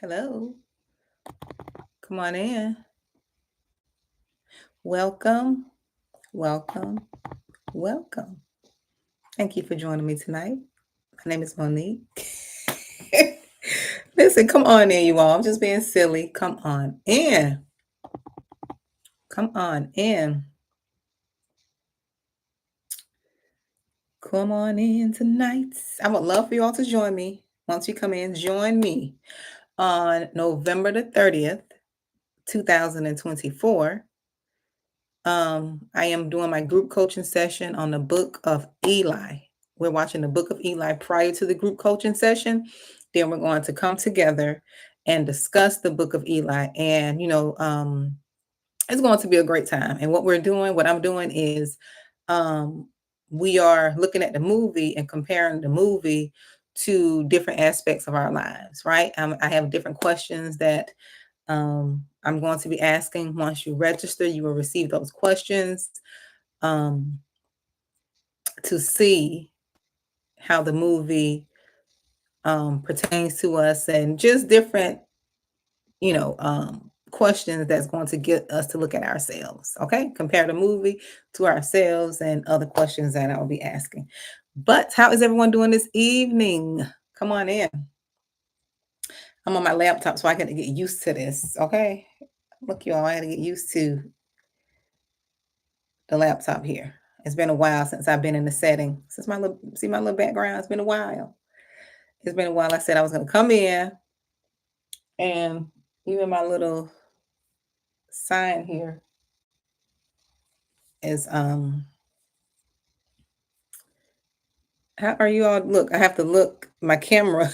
Hello. Come on in. Welcome, welcome, welcome. Thank you for joining me tonight. My name is Monique. Listen, come on in, you all. I'm just being silly. Come on in. Come on in. Come on in tonight. I would love for you all to join me. Once you come in, join me on November the 30th, 2024. I am doing my group coaching session on the book of Eli. We're watching the book of Eli prior to the group coaching session. Then we're going to come together and discuss the book of Eli. And, it's going to be a great time. And what I'm doing is um, we are looking at the movie and comparing the movie to different aspects of our lives, right? I have different questions that I'm going to be asking. Once you register, you will receive those questions um, to see how the movie pertains to us and just different, questions that's going to get us to look at ourselves. Okay. Compare the movie to ourselves and other questions that I'll be asking. But how is everyone doing this evening? Come on in. I'm on my laptop, so I got to get used to this. Okay. Look, you all, I got to get used to the laptop here. It's been a while since I've been in the setting. Since my little background, it's been a while. It's been a while. I said I was gonna come in and even my little sign here is how are you all? Look, I have to look my camera.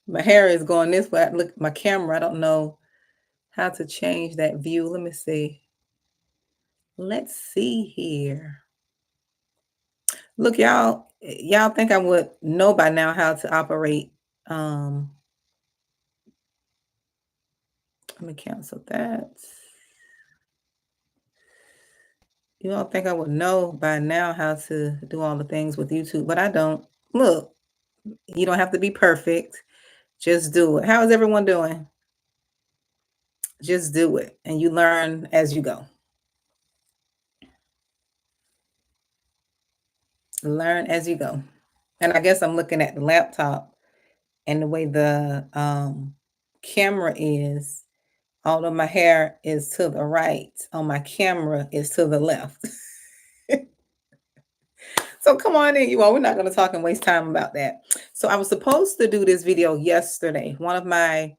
My hair is going this way. I look at my camera. I don't know how to change that view. Let me see. Let's see here. Look, y'all think I would know by now how to operate. Let me cancel that. You all think I would know by now how to do all the things with YouTube, but I don't. Look, you don't have to be perfect. Just do it. How is everyone doing? Just do it, and you learn as you go. Learn as you go. And I guess I'm looking at the laptop and the way the camera is. Although my hair is to the right, on my camera is to the left. So come on in, you all. We're not going to talk and waste time about that. So I was supposed to do this video yesterday. One of my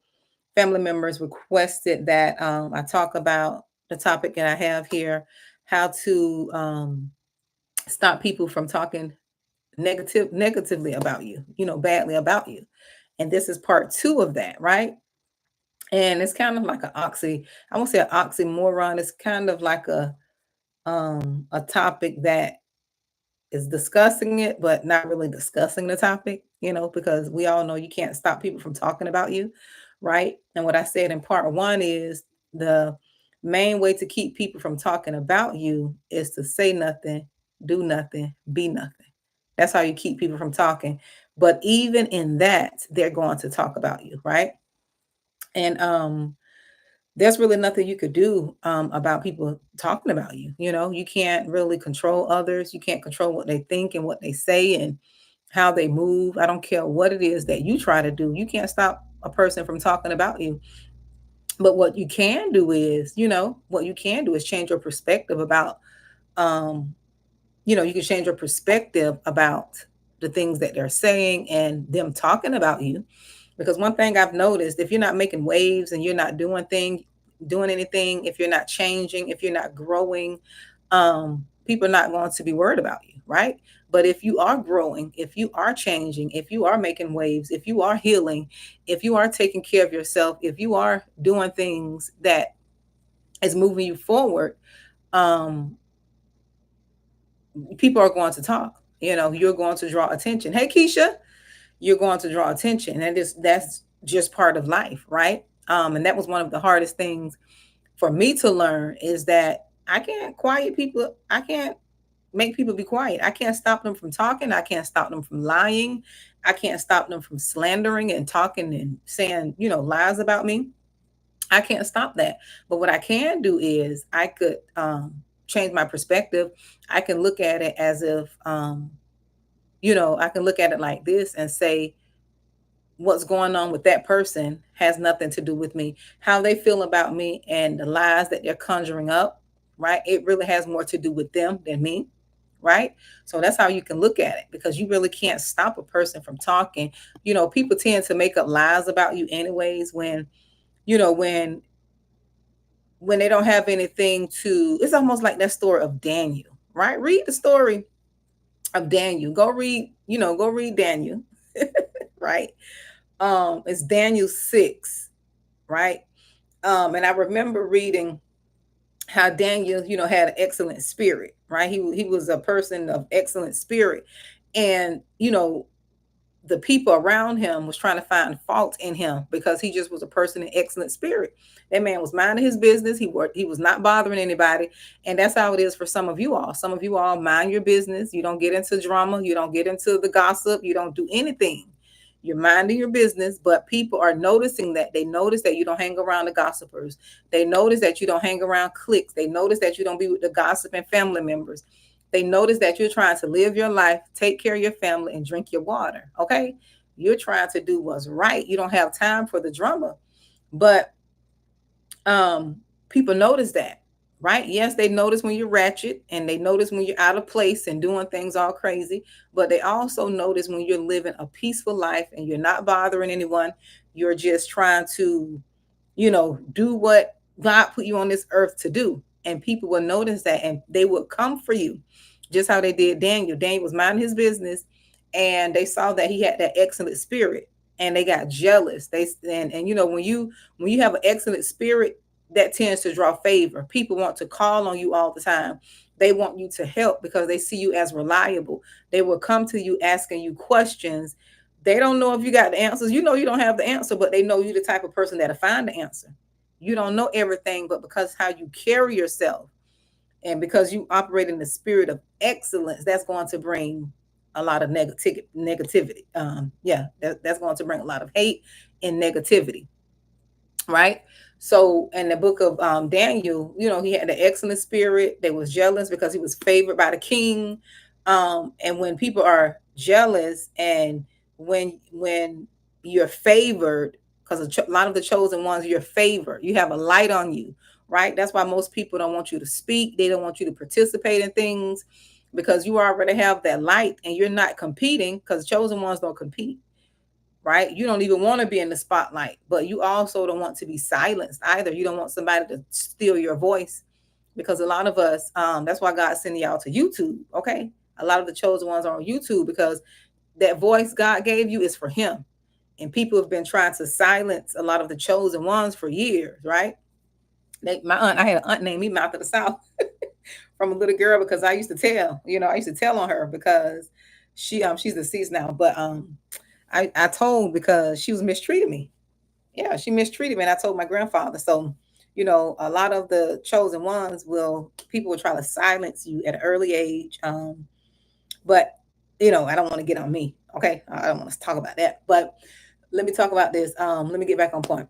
family members requested that I talk about the topic that I have here, how to stop people from talking negatively about you, badly about you. And this is part 2 of that, right? And it's kind of like I won't say an oxymoron. It's kind of like a topic that is discussing it, but not really discussing the topic, because we all know you can't stop people from talking about you, right? And what I said in part 1 is the main way to keep people from talking about you is to say nothing, do nothing, be nothing. That's how you keep people from talking. But even in that, they're going to talk about you, right? And there's really nothing you could do about people talking about you. You can't really control others. You can't control what they think and what they say and how they move. I don't care what it is that you try to do. You can't stop a person from talking about you. But what you can do is, change your perspective about, you can change your perspective about the things that they're saying and them talking about you. Because one thing I've noticed, if you're not making waves and you're not doing anything, if you're not changing, if you're not growing, people are not going to be worried about you, right? But if you are growing, if you are changing, if you are making waves, if you are healing, if you are taking care of yourself, if you are doing things that is moving you forward, um, people are going to talk. You're going to draw attention. Hey, Keisha, you're going to draw attention, and that's just part of life, right? And that was one of the hardest things for me to learn, is that I can't quiet people. I can't make people be quiet. I can't stop them from talking. I can't stop them from lying. I can't stop them from slandering and talking and saying, lies about me. I can't stop that. But what I can do is I could change my perspective. I can look at it as if, I can look at it like this and say, what's going on with that person has nothing to do with me. How they feel about me and the lies that they're conjuring up, right? It really has more to do with them than me, right? So that's how you can look at it, because you really can't stop a person from talking. People tend to make up lies about you anyways when, you know, when they don't have anything to. It's almost like that story of Daniel, right? Read the story of Daniel. Go read Daniel, right? It's Daniel 6, right? And I remember reading how Daniel, had an excellent spirit, right? He was a person of excellent spirit. And, the people around him was trying to find fault in him because he just was a person in excellent spirit. That man was minding his business. He was not bothering anybody. And that's how it is for some of you all. Some of you all mind your business. You don't get into drama. You don't get into the gossip. You don't do anything. You're minding your business, but people are noticing that. They notice that you don't hang around the gossipers. They notice that you don't hang around cliques. They notice that you don't be with the gossiping family members. They notice that you're trying to live your life, take care of your family, and drink your water. Okay. You're trying to do what's right. You don't have time for the drama. But people notice that, right? Yes, they notice when you're ratchet, and they notice when you're out of place and doing things all crazy. But they also notice when you're living a peaceful life and you're not bothering anyone. You're just trying to, do what God put you on this earth to do. And people will notice that, and they will come for you, just how they did Daniel. Daniel was minding his business, and they saw that he had that excellent spirit, and they got jealous. And when you have an excellent spirit, that tends to draw favor. People want to call on you all the time. They want you to help because they see you as reliable. They will come to you asking you questions. They don't know if you got the answers. You don't have the answer, but they know you're the type of person that'll find the answer. You don't know everything, but because how you carry yourself, and because you operate in the spirit of excellence, that's going to bring a lot of negativity. That's going to bring a lot of hate and negativity, right? So in the book of Daniel, he had an excellent spirit. They was jealous because he was favored by the king. And when people are jealous, and when you're favored, because a lot of the chosen ones, you're favored. You have a light on you, right? That's why most people don't want you to speak. They don't want you to participate in things, because you already have that light, and you're not competing, because chosen ones don't compete, right? You don't even want to be in the spotlight, but you also don't want to be silenced either. You don't want somebody to steal your voice, because a lot of us, that's why God's sending y'all to YouTube. Okay. A lot of the chosen ones are on YouTube, because that voice God gave you is for him. And people have been trying to silence a lot of the chosen ones for years, right? I had an aunt named me Mouth of the South from a little girl, because I used to tell on her, because she's deceased now, but I told, because she was mistreating me. Yeah, she mistreated me, and I told my grandfather. So, a lot of the chosen ones people will try to silence you at an early age. But I don't want to get on me. Okay, I don't want to talk about that. But let me talk about this. Let me get back on point.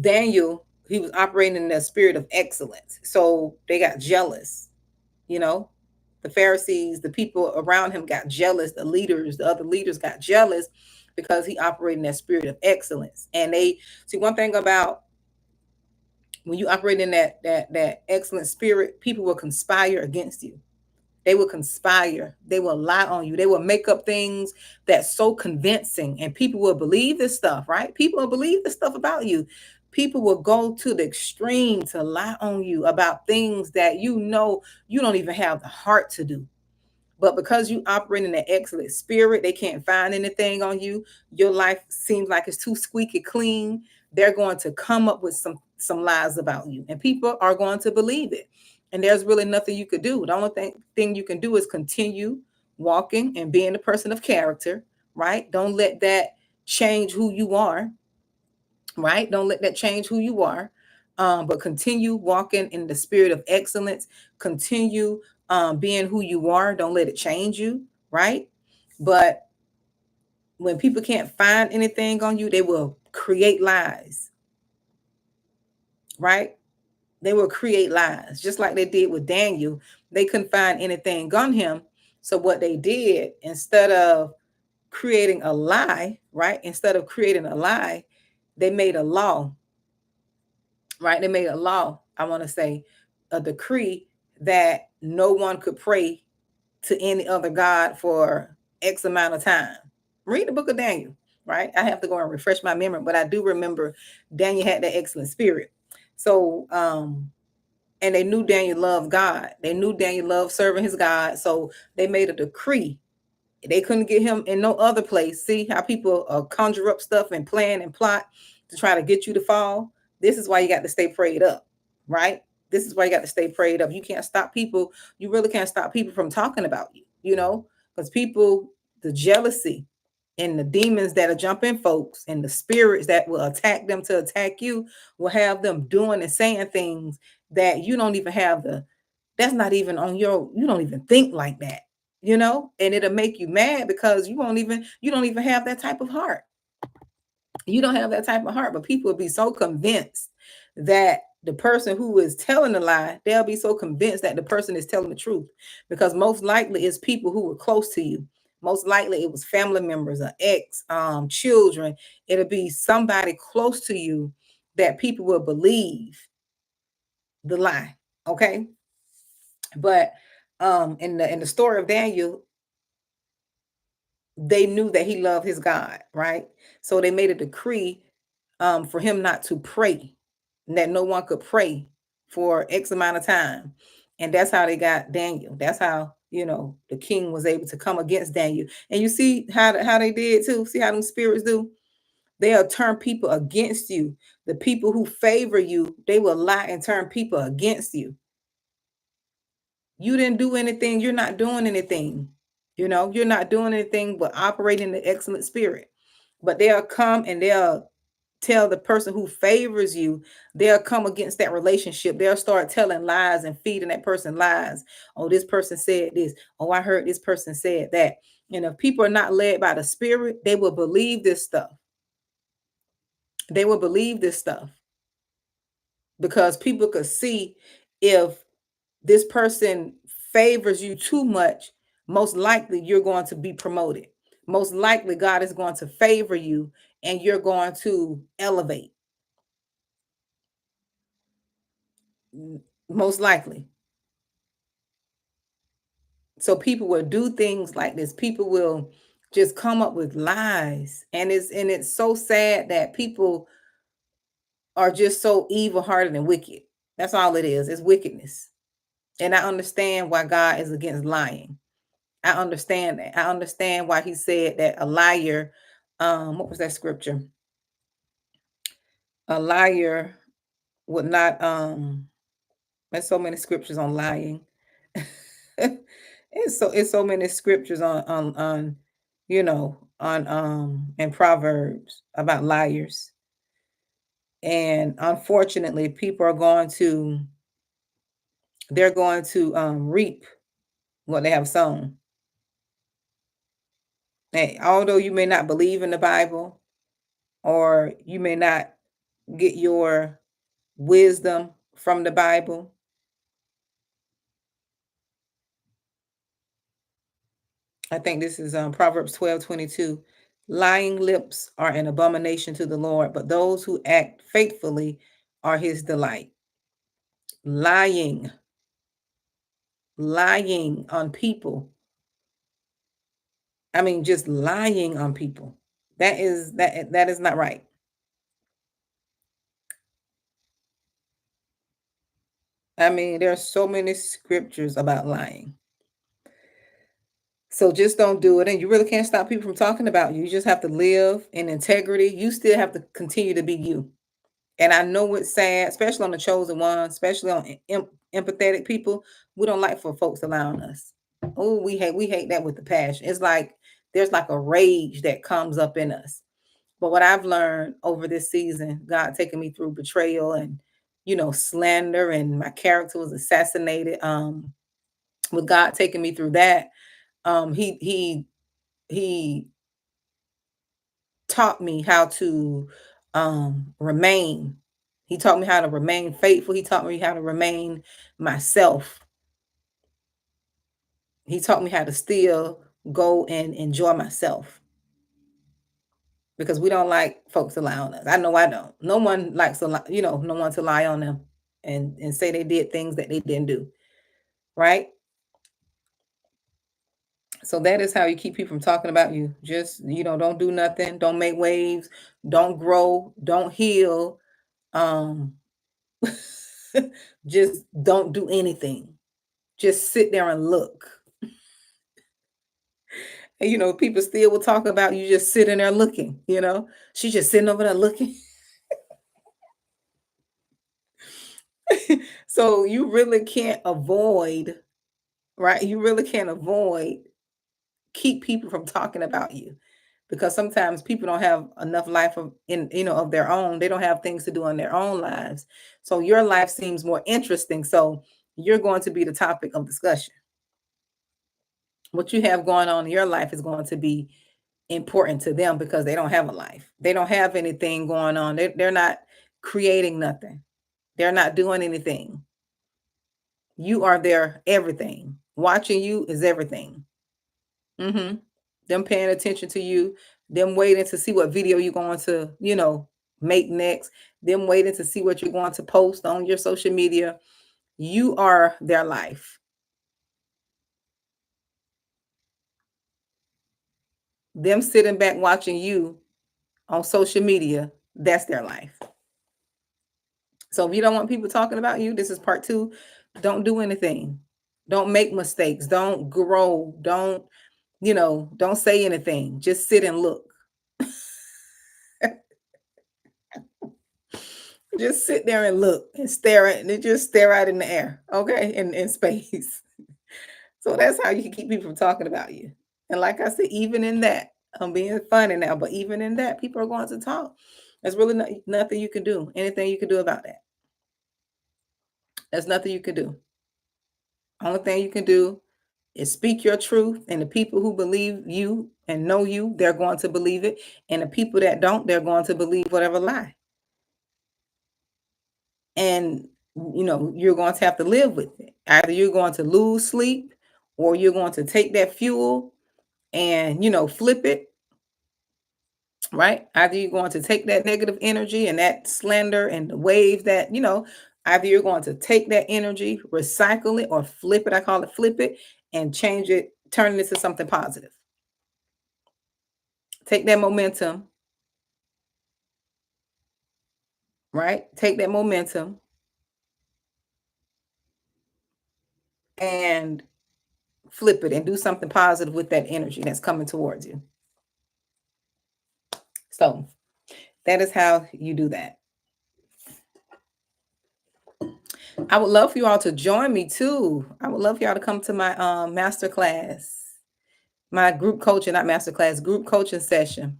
Daniel, he was operating in the spirit of excellence, so they got jealous. You know, the Pharisees, the people around him got jealous. The other leaders got jealous, because he operated in that spirit of excellence. And they see, one thing about when you operate in that excellent spirit, people will conspire against you. They will conspire. They will lie on you. They will make up things that's so convincing, and people will believe this stuff, right? People will believe this stuff about you. People will go to the extreme to lie on you about things that you don't even have the heart to do. But because you operate in an excellent spirit, they can't find anything on you. Your life seems like it's too squeaky clean. They're going to come up with some lies about you, and people are going to believe it. And there's really nothing you could do. The only thing you can do is continue walking and being a person of character, right? Don't let that change who you are, right? Don't let that change who you are. But continue walking in the spirit of excellence. Continue being who you are. Don't let it change you, right? But when people can't find anything on you, they will create lies, right? They will create lies, just like they did with Daniel. They couldn't find anything on him. So what they did, instead of creating a lie, right? Instead of creating a lie, they made a law, right? They made a law, I want to say, a decree that no one could pray to any other God for X amount of time. Read the book of Daniel, right? I have to go and refresh my memory, but I do remember Daniel had that excellent spirit. So, and they knew Daniel loved God. They knew Daniel loved serving his God. So they made a decree. They couldn't get him in no other place. See how people conjure up stuff and plan and plot to try to get you to fall? This is why you got to stay prayed up, right? This is why you got to stay prayed up. You can't stop people. You really can't stop people from talking about you, because people, the jealousy and the demons that are jumping folks and the spirits that will attack them to attack you will have them doing and saying things that you don't even have that's not even on you don't even think like that, and it'll make you mad because you don't even have that type of heart. You don't have that type of heart, but people will be so convinced that the person who is telling the lie, they'll be so convinced that the person is telling the truth, because most likely it's people who were close to you. Most likely it was family members or ex, children. It'll be somebody close to you that people will believe the lie. Okay. But in the story of Daniel, they knew that he loved his God, right? So they made a decree for him not to pray, that no one could pray for X amount of time. And that's how they got Daniel. That's how, the king was able to come against Daniel. And you see how they did too. See how them spirits do? They'll turn people against you. The people who favor you, they will lie and turn people against you. You didn't do anything. You're not doing anything. You're not doing anything but operating the excellent spirit. But they'll come and they'll tell the person who favors you, they'll come against that relationship. They'll start telling lies and feeding that person lies. Oh, this person said this. Oh, I heard this person said that. And if people are not led by the spirit, they will believe this stuff. They will believe this stuff because people could see if this person favors you too much, most likely you're going to be promoted. Most likely God is going to favor you and you're going to elevate. Most likely. So people will do things like this. People will just come up with lies. And it's so sad that people are just so evil-hearted and wicked. That's all it is. It's wickedness. And I understand why God is against lying. I understand that. I understand why he said that a liar, what was that scripture? A liar would not, there's so many scriptures on lying. It's so many scriptures on in Proverbs about liars. And unfortunately, people are going to reap what they have sown. And although you may not believe in the Bible, or you may not get your wisdom from the Bible, I think this is Proverbs 12:22. Lying lips are an abomination to the Lord, but those who act faithfully are his delight. Lying, lying on people. I mean, just lying on people. That is not right. I mean, there are so many scriptures about lying. So just don't do it. And you really can't stop people from talking about you. You just have to live in integrity. You still have to continue to be you. And I know it's sad, especially on the chosen ones, especially on empathetic people. We don't like for folks allowing us. Oh, we hate that with the passion. It's like there's like a rage that comes up in us. But what I've learned over this season, God taking me through betrayal and slander, and my character was assassinated. with God taking me through that, he taught me how to remain. He taught me how to remain faithful. He taught me how to remain myself. He taught me how to still go and enjoy myself, because we don't like folks to lie on us. I know I don't. No one likes to lie, no one to lie on them and say they did things that they didn't do, right? So that is how you keep people from talking about you. Just, don't do nothing, don't make waves, don't grow, don't heal. Um just don't do anything. Just sit there and look. And people still will talk about you just sitting there looking. She's just sitting over there looking. So you really can't avoid, right? You really can't avoid keep people from talking about you, because sometimes people don't have enough life of their own. They don't have things to do in their own lives. So your life seems more interesting. So you're going to be the topic of discussion. What you have going on in your life is going to be important to them, because they don't have a life. They don't have anything going on. They're not creating nothing. They're not doing anything. You are their everything. Watching you is everything. Them paying attention to you, them waiting to see what video you're going to, make next, them waiting to see what you're going to post on your social media. You are their life. Them sitting back watching you on social media, that's their life. So if you don't want people talking about you, this is part 2. Don't do anything. Don't make mistakes. Don't grow. Don't say anything. Just sit and look. Just sit there and look and stare at and just stare out in the air, okay, in space. So that's how you can keep people from talking about you. And like I said, even in that, I'm being funny now, but even in that, people are going to talk. There's really nothing you can do, anything you can do about that. There's nothing you can do. Only thing you can do is speak your truth, and the people who believe you and know you, they're going to believe it. And the people that don't, they're going to believe whatever lie. And you're going to have to live with it. Either you're going to lose sleep, or you're going to take that fuel and flip it, right? Either you're going to take that negative energy and that slander and the waves that either you're going to take that energy, recycle it, or flip it. I call it flip it, and change it, turn it into something positive. Take that momentum, right? Take that momentum and flip it and do something positive with that energy that's coming towards you. So that is how you do that. I would love for you all to join me too. I would love for y'all to come to my master class, my group coaching, not master class, group coaching session.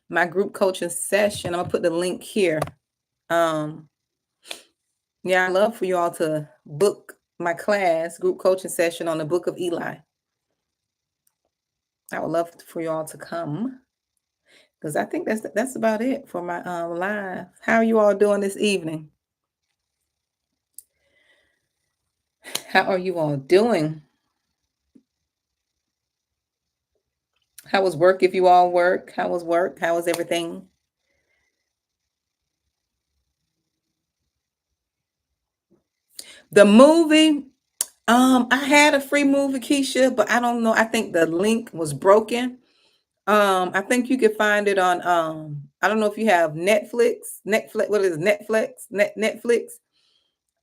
My group coaching session. I'm gonna put the link here. Yeah, I'd love for you all to book my class, group coaching session on the Book of Eli. I would love for you all to come, because I think that's about it for my live. How are you all doing this evening? How are you all doing? How was work if you all work? How was work? How was everything? The movie, I had a free movie, Keisha, but I don't know. I think the link was broken. I think you could find it on I don't know if you have Netflix. What is it? Netflix?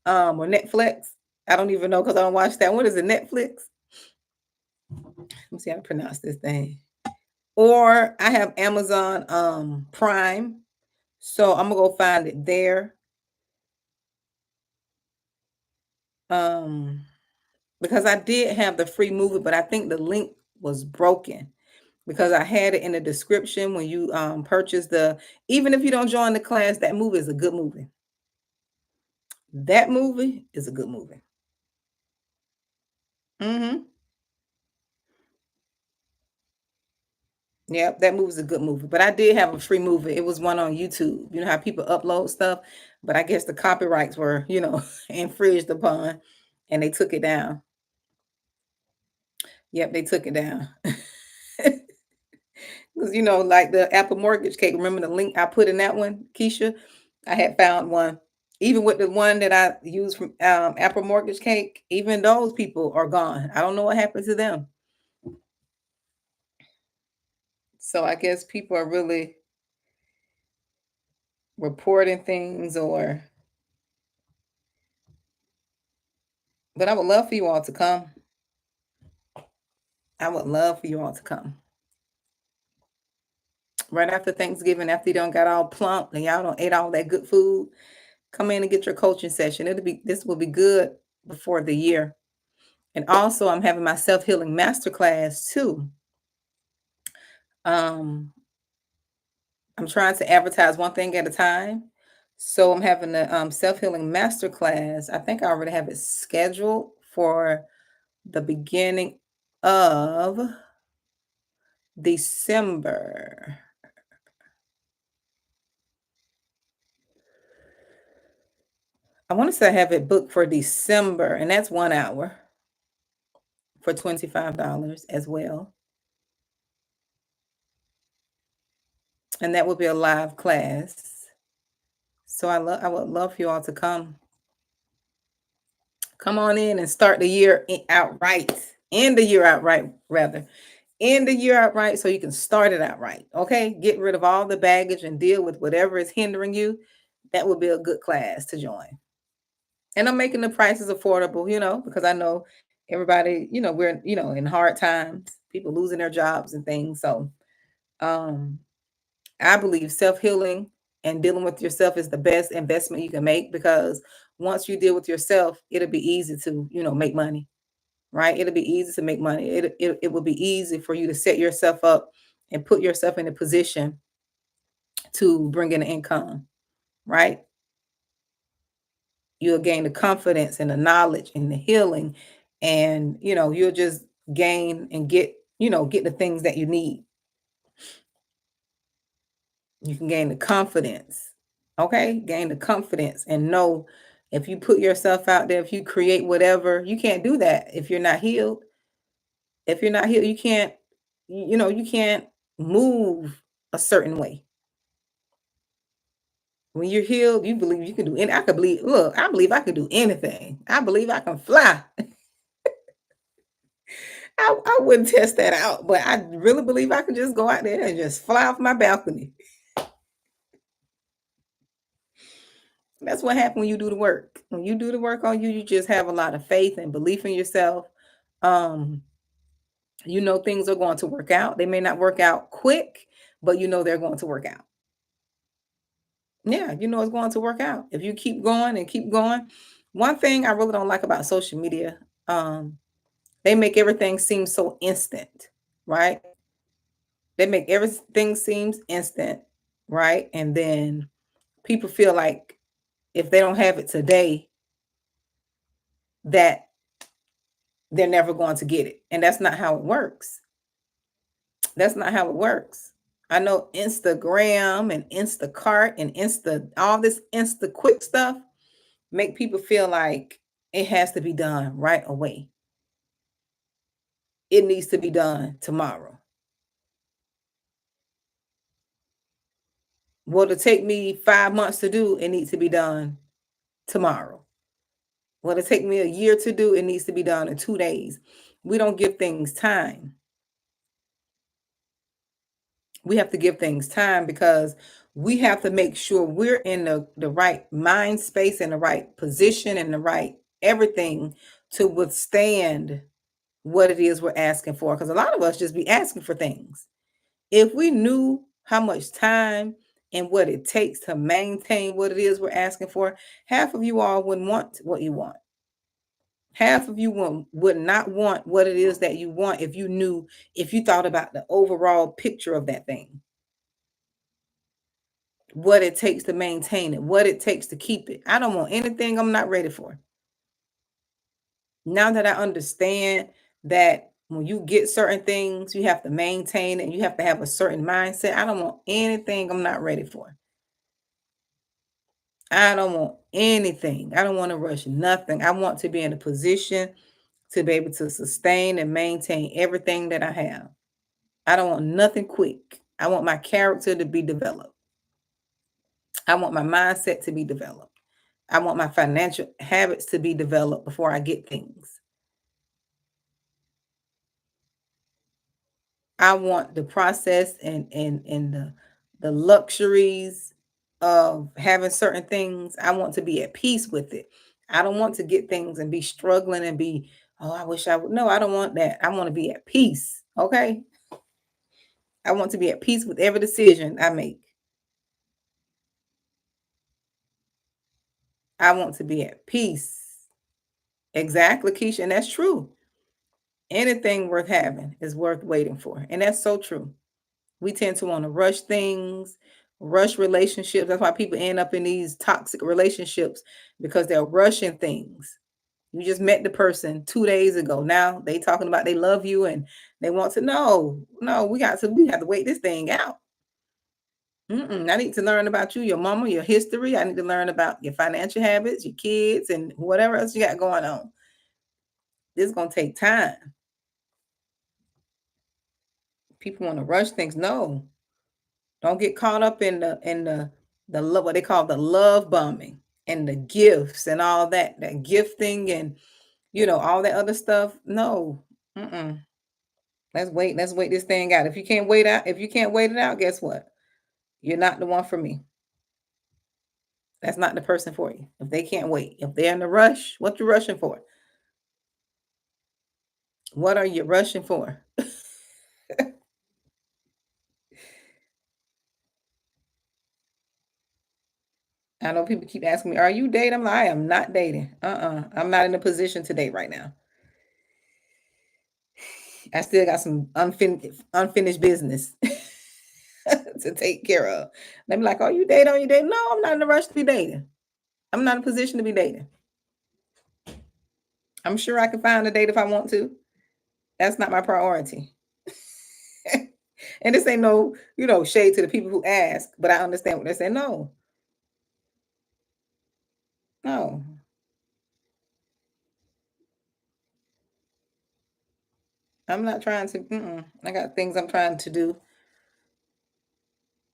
Or Netflix. I don't even know, because I don't watch that. What is it? Netflix? Let me see how to pronounce this thing. Or I have Amazon Prime. So I'm gonna go find it there. Because I did have the free movie, but I think the link was broken, because I had it in the description when you purchase even if you don't join the class, that movie is a good movie. That movie is a good movie. Mhm. Yep, that movie's a good movie, but I did have a free movie. It was one on YouTube. You know how people upload stuff, but I guess the copyrights were, infringed upon, and they took it down. Yep, they took it down. 'Cause, like the Apple mortgage cake, remember the link I put in that one, Keisha? I had found one. Even with the one that I used from, Apple mortgage cake, even those people are gone. I don't know what happened to them. So I guess people are really reporting things but I would love for you all to come. I would love for you all to come. Right after Thanksgiving, after you don't got all plump and y'all don't ate all that good food, come in and get your coaching session. This will be good before the year. And also I'm having my self-healing masterclass too. Um, I'm trying to advertise one thing at a time. So I'm having a self-healing masterclass. I think I already have it scheduled for the beginning of December. I want to say I have it booked for December, and that's 1 hour for $25 as well. And that will be a live class. So I would love for you all to come. Come on in and start the year outright. End the year outright, rather. End the year outright so you can start it outright. Okay? Get rid of all the baggage and deal with whatever is hindering you. That would be a good class to join. And I'm making the prices affordable, because I know everybody, we're, in hard times, people losing their jobs and things. So um I believe self-healing and dealing with yourself is the best investment you can make, because once you deal with yourself, it'll be easy to, make money, right? It'll be easy to make money. It will be easy for you to set yourself up and put yourself in a position to bring in income, right? You'll gain the confidence and the knowledge and the healing, and you'll just gain and get the things that you need. You can gain the confidence. Okay? Gain the confidence and know, if you put yourself out there, if you create whatever, you can't do that if you're not healed. If you're not healed, you can't, you can't move a certain way. When you're healed, you believe you can do any I could believe, look, I believe I could do anything. I believe I can fly. I wouldn't test that out, but I really believe I could just go out there and just fly off my balcony. That's what happens when you do the work. When you do the work on you, you just have a lot of faith and belief in yourself. Um, things are going to work out. They may not work out quick, but they're going to work out. Yeah, it's going to work out if you keep going and keep going. One thing I really don't like about social media, they make everything seem so instant, right? They make everything seems instant, right? And then people feel like if they don't have it today, that they're never going to get it. And that's not how it works. That's not how it works. I know Instagram and Instacart and all this Insta quick stuff make people feel like it has to be done right away. It needs to be done tomorrow. Will it take me 5 months to do? It needs to be done tomorrow. Will it take me a year to do? It needs to be done in 2 days. We don't give things time. We have to give things time, because we have to make sure we're in the right mind space and the right position and the right everything to withstand what it is we're asking for. Because a lot of us just be asking for things. If we knew how much time and what it takes to maintain what it is we're asking for, half of you all wouldn't want what you want. Half of you would not want what it is that you want if you thought about the overall picture of that thing, what it takes to maintain it, what it takes to keep it. I don't want anything I'm not ready for. Now that I understand that when you get certain things, you have to maintain and you have to have a certain mindset. I don't want anything I'm not ready for. I don't want anything. I don't want to rush nothing. I want to be in a position to be able to sustain and maintain everything that I have. I don't want nothing quick. I want my character to be developed. I want my mindset to be developed. I want my financial habits to be developed before I get things. I want the process and the luxuries of having certain things. I want to be at peace with it. I don't want to get things and be struggling and be, oh, I wish I would. No, I don't want that. I want to be at peace. Okay. I want to be at peace with every decision I make. I want to be at peace. Exactly, Keisha. And that's true. Anything worth having is worth waiting for. And that's so true. We tend to want to rush things, rush relationships. That's why people end up in these toxic relationships because they're rushing things. You just met the person 2 days ago. Now they talking about they love you and they want to know. No, we have to wait this thing out. I need to learn about you, your mama, your history. I need to learn about your financial habits, your kids, and whatever else you got going on. This is gonna take time. People want to rush things. No, don't get caught up in the love, what they call the love bombing and the gifts and all that, that gifting and all that other stuff. No, mm-mm. Let's wait this thing out. If you can't wait it out, guess what? You're not the one for me. That's not the person for you. If they can't wait, if they're in a rush, what you rushing for? What are you rushing for? I know people keep asking me, "Are you dating?" I'm like, I am not dating. I'm not in a position to date right now. I still got some unfinished business to take care of. They be like, "Oh, you date? On you date?" No, I'm not in a rush to be dating. I'm not in a position to be dating. I'm sure I can find a date if I want to. That's not my priority. And this ain't no, shade to the people who ask, but I understand what they're saying. No, no, I'm not trying to. I got things I'm trying to do.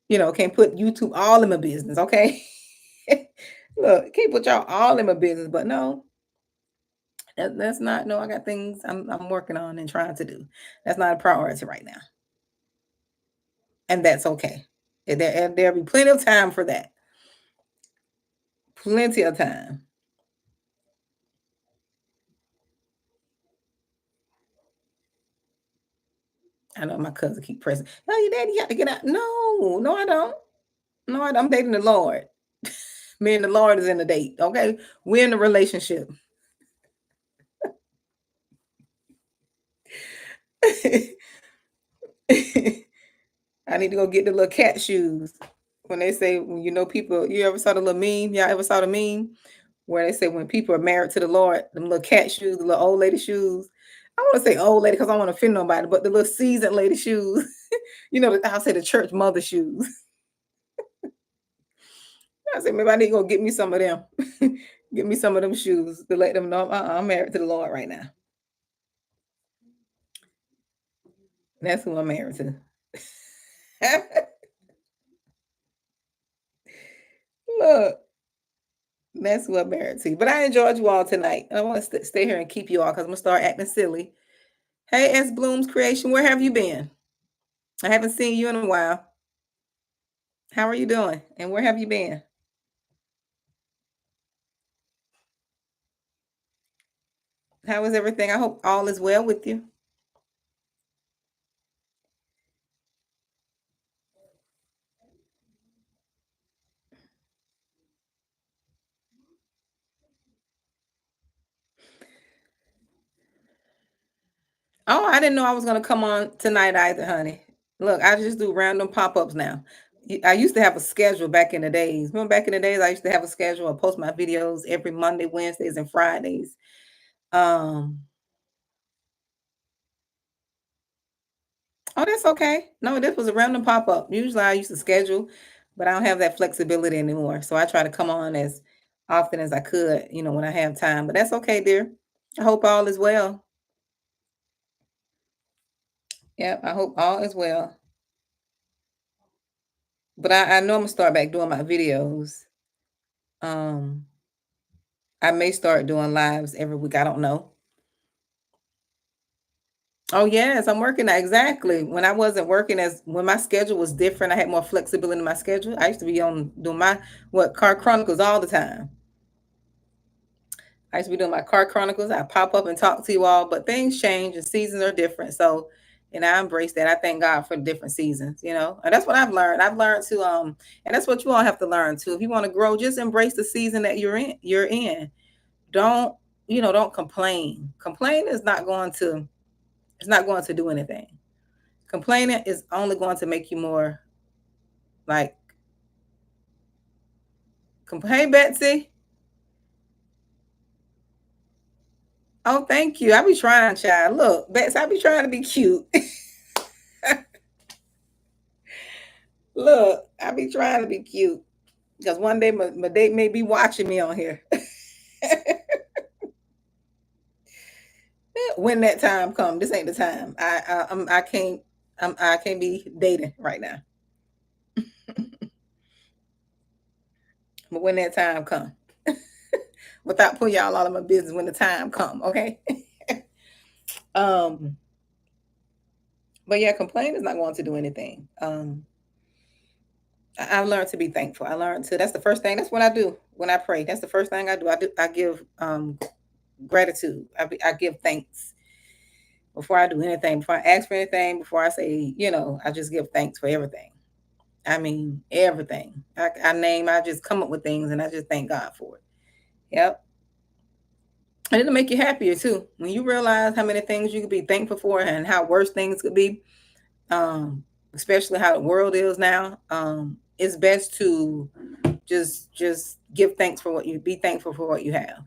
Can't put YouTube all in my business, okay? Look, can't put y'all all in my business, but no, that's not. No, I got things I'm working on and trying to do. That's not a priority right now, and that's okay. And there'll be plenty of time for that. Plenty of time. I know my cousin keep pressing. No, your daddy got to get out. No, no, I don't. No, I'm dating the Lord. Me and the Lord is in a date. Okay, we're in a relationship. I need to go get the little cat shoes. When they say, when people, you ever saw the little meme? Y'all ever saw the meme where they say when people are married to the Lord, them little cat shoes, the little old lady shoes. I want to say old lady because I want to offend nobody, but the little seasoned lady shoes. I'll say the church mother shoes. I said maybe I need to go get me some of them. Get me some of them shoes to let them know I'm married to the Lord right now. That's who I'm married to. Look, that's who I'm married to. But I enjoyed you all tonight. I want to stay here and keep you all because I'm gonna start acting silly. Hey, S Bloom's Creation, where have you been? I haven't seen you in a while. How are you doing? And where have you been? How is everything? I hope all is well with you. Oh, I didn't know I was gonna come on tonight either, honey. Look, I just do random pop-ups now. I used to have a schedule back in the days. Remember back in the days, I used to have a schedule. I post my videos every Monday, Wednesdays, and Fridays. Um, oh, that's okay. No, this was a random pop-up. Usually I used to schedule, but I don't have that flexibility anymore. So I try to come on as often as I could, when I have time. But that's okay, dear. I hope all is well. Yep, I hope all is well. But I know I'm gonna start back doing my videos. Um, I may start doing lives every week. I don't know. Oh yes, I'm working that exactly. When I wasn't working as when my schedule was different, I had more flexibility in my schedule. I used to be on doing my car chronicles all the time. I used to be doing my car chronicles. I pop up and talk to you all, but things change and seasons are different. So, and I embrace that. I thank God for the different seasons. And that's what I've learned. I've learned to and that's what you all have to learn too. If you want to grow, just embrace the season that you're in. Don't, don't complain. Complain is not going to it's not going to do anything. Complaining is only going to make you more like Hey Betsy. Oh, thank you. I be trying, child. Look, Betsy, I be trying to be cute. Look, I be trying to be cute because one day my date may be watching me on here. When that time come, this ain't the time. I can't be dating right now. But when that time come, without putting y'all all in my business, when the time come, okay? um, but yeah, complain is not going to do anything. I've learned to be thankful. I learned to. That's the first thing. That's what I do when I pray. That's the first thing I do. I give gratitude. I give thanks before I do anything. Before I ask for anything. Before I say, I just give thanks for everything. I mean, everything. I name. I just come up with things, and I just thank God for it. Yep. And it'll make you happier too when you realize how many things you could be thankful for and how worse things could be. Um, Especially how the world is now. It's best to just give thanks for what you be thankful for what you have.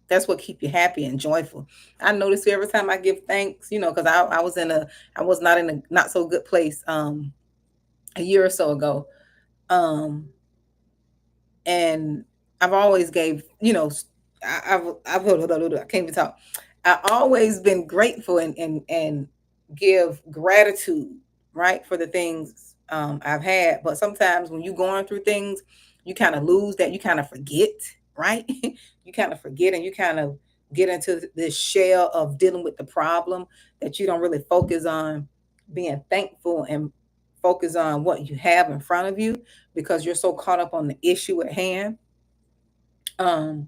That's what keep you happy and joyful. I notice every time I give thanks, because I was not in a not so good place a year or so ago. Um and I've always gave, I can't even talk. I always been grateful and give gratitude, right, for the things I've had. But sometimes when you're going through things, you kind of lose that. You kind of forget, right? You kind of forget, and you kind of get into this shell of dealing with the problem that you don't really focus on being thankful and focus on what you have in front of you because you're so caught up on the issue at hand. Um,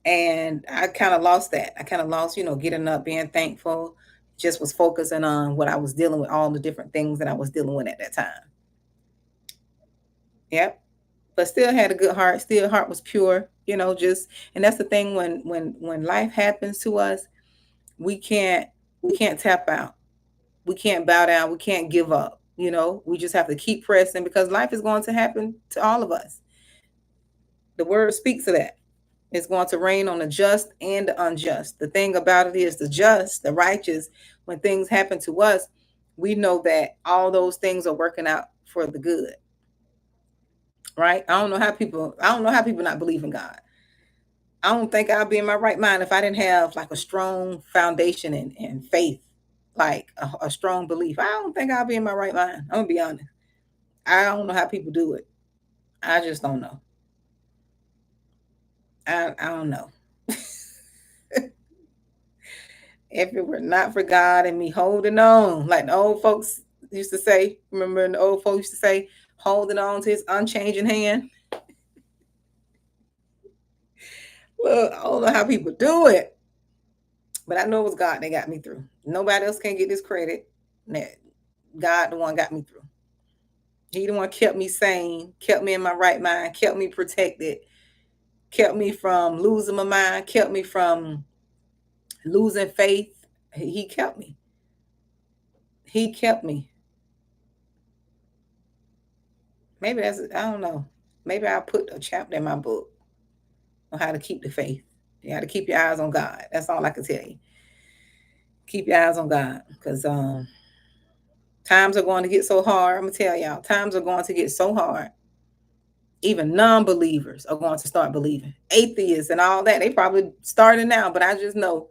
and I kind of lost that. I kind of lost, getting up, being thankful, just was focusing on what I was dealing with, all the different things that I was dealing with at that time. Yep. But still had a good heart, still heart was pure, just and that's the thing when life happens to us, we can't we can't tap out. We can't bow down, we can't give up. We just have to keep pressing because life is going to happen to all of us. The word speaks of that. It's going to rain on the just and the unjust. The thing about it is the just, the righteous, when things happen to us, we know that all those things are working out for the good, right? I don't know how people not believe in God. I don't think I'll be in my right mind if I didn't have like a strong foundation and faith, like a strong belief. I don't think I'll be in my right mind. I'm gonna be honest. I don't know how people do it. I just don't know. I don't know. If it were not for God and me holding on, like the old folks used to say, remember the old folks used to say, holding on to his unchanging hand. Look, I don't know how people do it, but I know it was God that got me through. Nobody else can get this credit. That God the one got me through. He the one kept me sane, kept me in my right mind, kept me protected, kept me from losing my mind, kept me from losing faith. He kept me. He kept me. Maybe I don't know. Maybe I'll put a chapter in my book on how to keep the faith. You got to keep your eyes on God. That's all I can tell you. Keep your eyes on God, because times are going to get so hard. I'm gonna tell y'all, times are going to get so hard. Even non-believers are going to start believing. Atheists and all that, they probably starting now, but I just know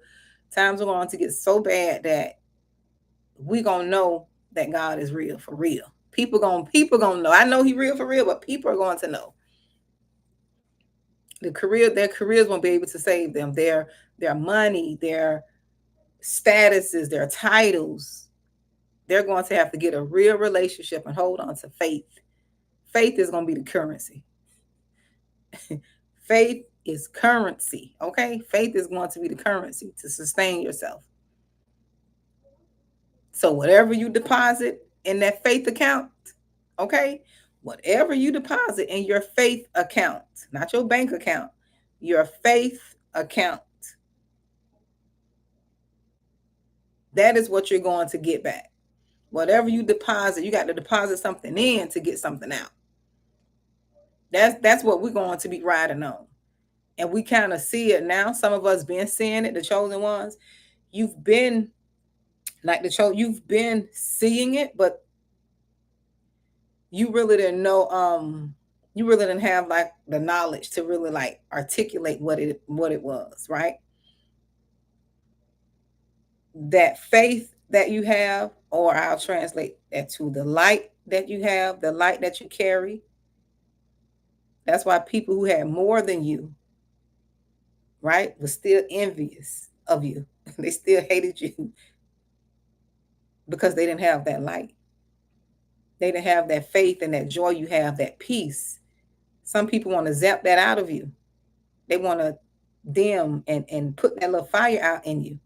times are going to get so bad that we gonna know that God is real for real. People gonna know. I know He real for real, but people are going to know. Their careers won't be able to save them. Their money, their statuses, their titles. They're going to have to get a real relationship and hold on to faith. Faith is going to be the currency. Faith is currency. Okay, faith is going to be the currency to sustain yourself. So whatever you deposit in that faith account, okay, whatever you deposit in your faith account, not your bank account, your faith account, that is what you're going to get back. Whatever you deposit, you got to deposit something in to get something out. That's what we're going to be riding on. And we kind of see it now. Some of us been seeing it, the chosen ones. You've been like you've been seeing it, but you really didn't know, you really didn't have like the knowledge to really like articulate what it was, right? That faith that you have, or I'll translate that to the light that you have, the light that you carry. That's why people who had more than you, right, were still envious of you. They still hated you because they didn't have that light. They didn't have that faith and that joy you have, that peace. Some people want to zap that out of you. They want to dim and put that little fire out in you.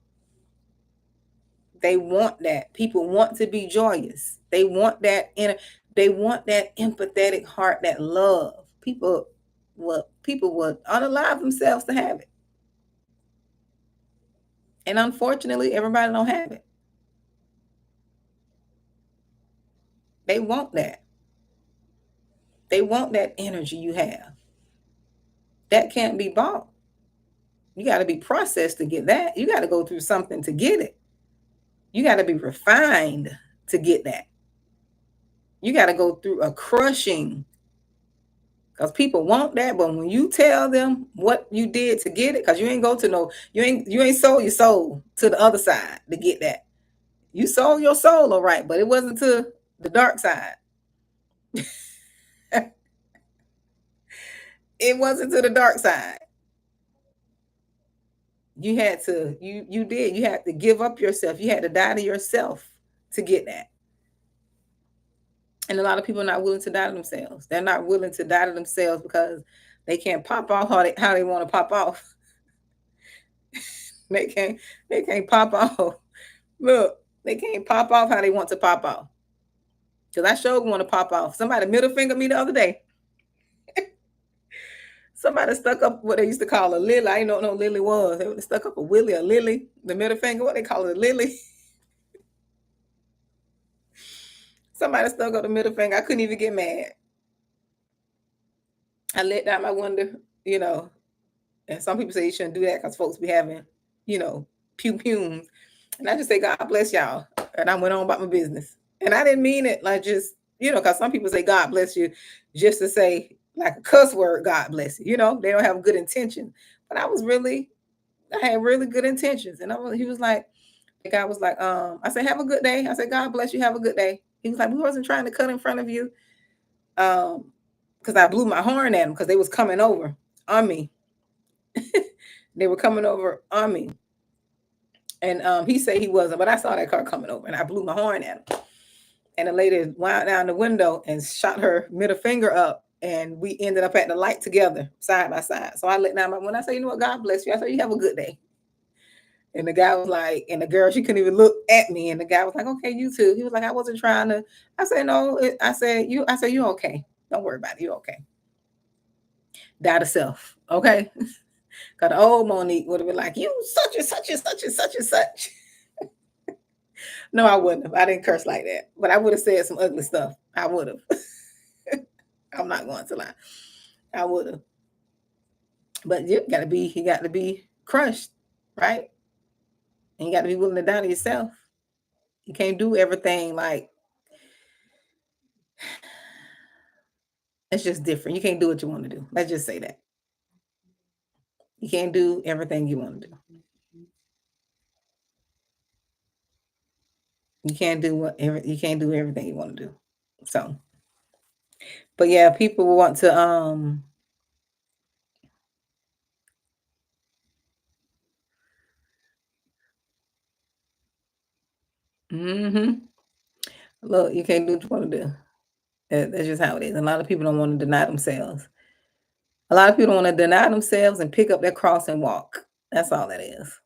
They want that. People want to be joyous. They want that they want that empathetic heart, that love. People would unalive themselves to have it. And unfortunately, everybody don't have it. They want that. They want that energy you have. That can't be bought. You got to be processed to get that. You got to go through something to get it. You got to be refined to get that. You got to go through a crushing, because people want that. But when you tell them what you did to get it, because you ain't go to no, you ain't sold your soul to the other side to get that. You sold your soul, all right, but it wasn't to the dark side. It wasn't to the dark side. You had to, you had to give up yourself. You had to die to yourself to get that. And a lot of people are not willing to die to themselves. They're not willing to die to themselves because they can't pop off how they want to pop off. They can't pop off. Look, they can't pop off how they want to pop off. Because I sure want to pop off. Somebody middle fingered me the other day. Somebody stuck up what they used to call a lily. I didn't know what no lily was. They stuck up a willy, a lily, the middle finger. What they call it, a lily. Somebody stuck up the middle finger. I couldn't even get mad. I let down my window, and some people say you shouldn't do that because folks be having, pew pews. And I just say, God bless y'all. And I went on about my business. And I didn't mean it like just, because some people say God bless you just to say like a cuss word, God bless you. They don't have good intention. But I had really good intentions. And he was like, the guy was like, I said, have a good day. I said, God bless you, have a good day. He was like, we wasn't trying to cut in front of you. Because I blew my horn at him because they was coming over on me. They were coming over on me. And he said he wasn't, but I saw that car coming over and I blew my horn at him. And the lady wound down the window and shot her middle finger up. And we ended up at the light together, side by side. So I let down my, when I say, what, God bless you. I said, you have a good day. And the guy was like, and the girl, she couldn't even look at me. And the guy was like, okay, you too. He was like, I wasn't trying to. I said, no. I said, you okay. Don't worry about it. You okay. Die to self. Okay. Because the old Monique would have been like, you such and such and such and such and such. No, I wouldn't have. I didn't curse like that. But I would have said some ugly stuff. I would have. I'm not going to lie. I would have. But you got to be crushed, right? And you got to be willing to die to yourself. You can't do everything like it's just different. You can't do what you want to do. Let's just say that. You can't do everything you want to do. You can't do you can't do everything you want to do. So, but yeah, people want to mhm. Look, you can't do what you want to do. That's just how it is. A lot of people don't want to deny themselves. A lot of people want to deny themselves and pick up their cross and walk. That's all that is.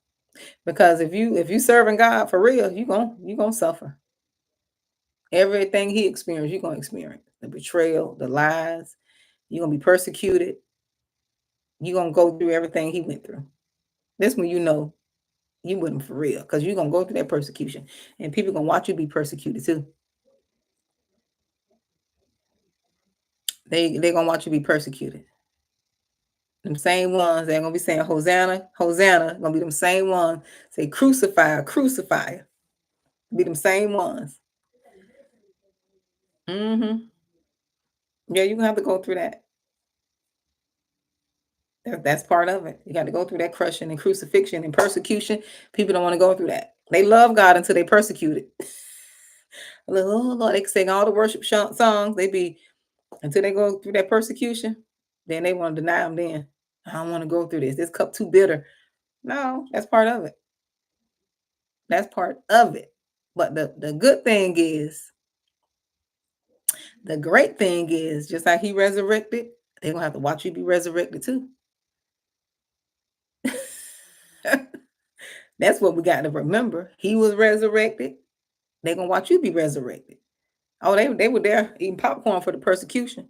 Because if you serving God for real, you gonna suffer. Everything he experienced, you're gonna experience. The betrayal, the lies, you're gonna be persecuted. You're gonna go through everything he went through. This when you know you with him for real, because you're gonna go through that persecution. And people gonna watch you be persecuted too. They gonna watch you be persecuted. Them same ones they're gonna be saying Hosanna, Hosanna, gonna be them same ones say crucify, crucify. Be them same ones. Hmm. Yeah, you're gonna have to go through that. That's part of it. You got to go through that crushing and crucifixion and persecution. People don't want to go through that. They love God until they persecuted. Like, oh Lord, they can sing all the worship songs. They be until they go through that persecution. Then they want to deny them. Then I don't want to go through this. This cup too bitter. No, that's part of it. That's part of it. But the good thing is, the great thing is, just like he resurrected, they're gonna have to watch you be resurrected too. That's what we got to remember. He was resurrected. They're gonna watch you be resurrected. Oh, they were there eating popcorn for the persecution.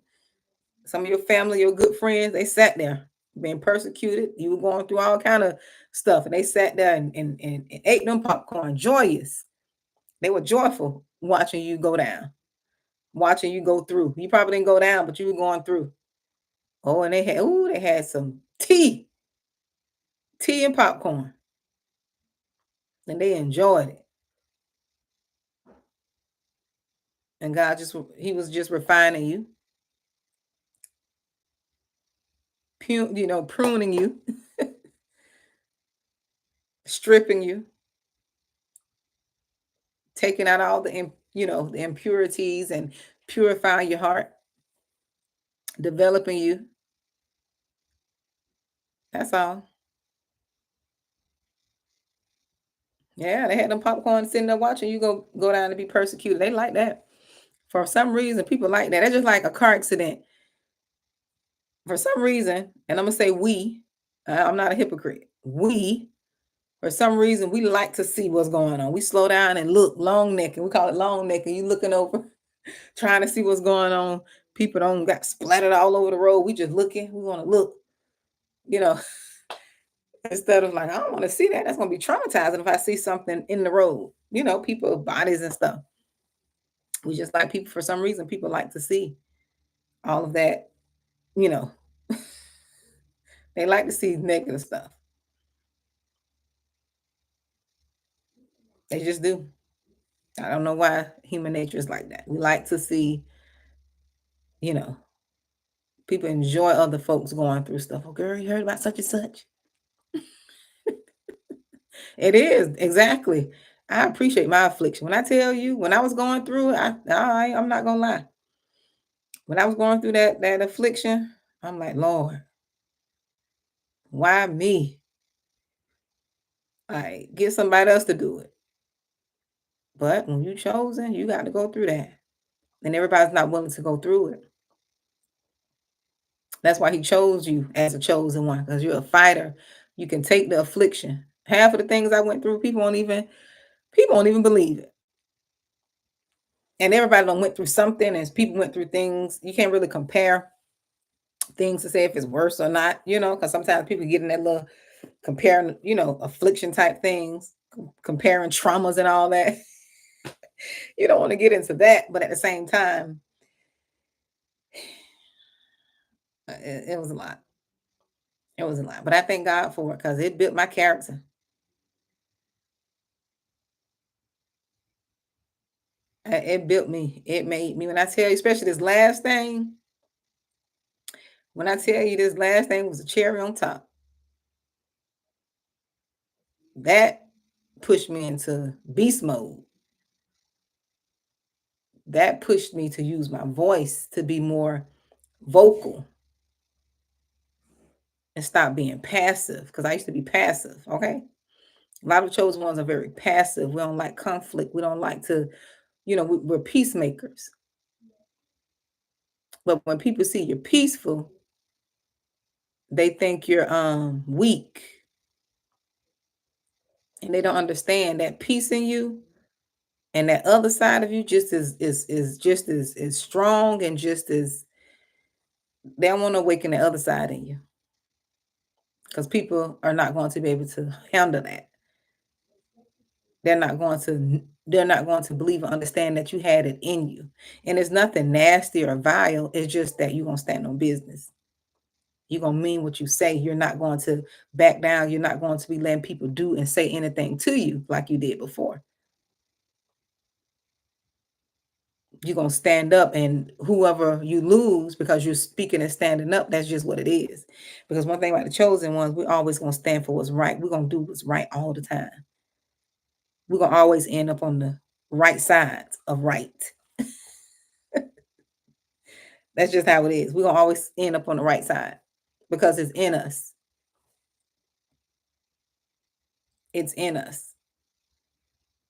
Some of your family, your good friends, they sat there being persecuted. You were going through all kind of stuff, and they sat there and ate them popcorn, joyous. They were joyful watching you go down, watching you go through. You probably didn't go down, but you were going through. Oh, and they had some tea and popcorn, and they enjoyed it. And God he was just refining you, pruning you, stripping you, taking out all the impurities and purifying your heart, developing you. That's all. Yeah, they had them popcorn sitting there watching you go down to be persecuted. They like that. For some reason, people like that. It's just like a car accident. For some reason, and I'm gonna say we, I'm not a hypocrite. We, for some reason, we like to see what's going on. We slow down and look long neck, and we call it long neck, and you looking over, trying to see what's going on. People don't got splattered all over the road. We just looking. We want to look, you know, instead of like, I don't want to see that. That's gonna be traumatizing if I see something in the road. People bodies and stuff. We just like people for some reason. People like to see all of that. You know, they like to see negative stuff. They just do. I don't know why human nature is like that. We like to see, you know, people enjoy other folks going through stuff. Oh, girl, you heard about such and such? It is exactly. I appreciate my affliction. When I tell you, when I was going through it, I'm not gonna lie. When I was going through that affliction, I'm like, Lord, why me? Like, get somebody else to do it. But when you chosen, you got to go through that. And everybody's not willing to go through it. That's why he chose you as a chosen one, because you're a fighter. You can take the affliction. Half of the things I went through, people won't even believe it. And everybody done went through something, as people went through things. You can't really compare things to say if it's worse or not, because sometimes people get in that little comparing, affliction type things, comparing traumas and all that. You don't want to get into that, but at the same time, it was a lot. It was a lot, but I thank God for it because it built my character. It built me. It made me. When I tell you, especially this last thing, when I tell you this last thing was a cherry on top, that pushed me into beast mode. That pushed me to use my voice to be more vocal and stop being passive because I used to be passive. Okay. A lot of chosen ones are very passive. We don't like conflict. We don't like to, we're peacemakers. But when people see you're peaceful, they think you're weak, and they don't understand that peace in you and that other side of you just is just as strong and just as they don't want to awaken the other side in you because people are not going to be able to handle that. They're not going to believe or understand that you had it in you. And it's nothing nasty or vile. It's just that you're gonna stand on business. You're gonna mean what you say. You're not going to back down. You're not going to be letting people do and say anything to you like you did before. You're gonna stand up, and whoever you lose because you're speaking and standing up, that's just what it is. Because one thing about the chosen ones, we're always gonna stand for what's right. We're gonna do what's right all the time. We're gonna always end up on the right side of right. That's just how it is. We're gonna always end up on the right side because it's in us. It's in us.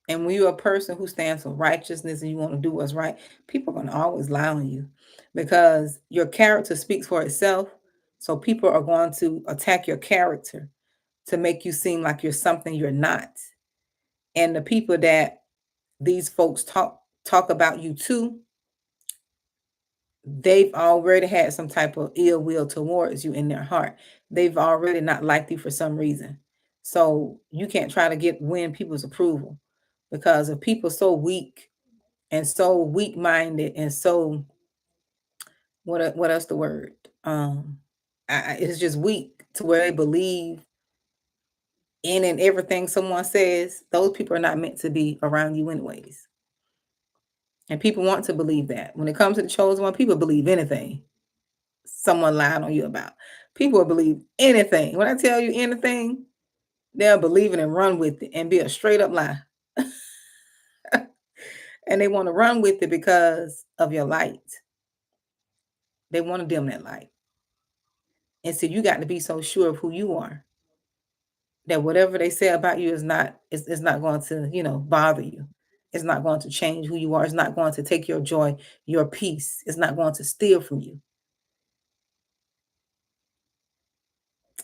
And when you're a person who stands for righteousness and you want to do what's right, people are gonna always lie on you because your character speaks for itself. So people are going to attack your character to make you seem like you're something you're not. And the people that these folks talk about you to, they've already had some type of ill will towards you in their heart. They've already not liked you for some reason. So you can't try to win people's approval because if people so weak and so weak-minded and so what else the word? It's just weak to where they believe in and everything someone says, those people are not meant to be around you anyways. And people want to believe that. When it comes to the chosen one, people believe anything someone lied on you about. People will believe anything. When I tell you anything, they'll believe it and run with it and be a straight up lie. And they want to run with it because of your light. They want to dim that light. And so you got to be so sure of who you are that whatever they say about you is not going to, bother you. It's not going to change who you are. It's not going to take your joy, your peace. It's not going to steal from you.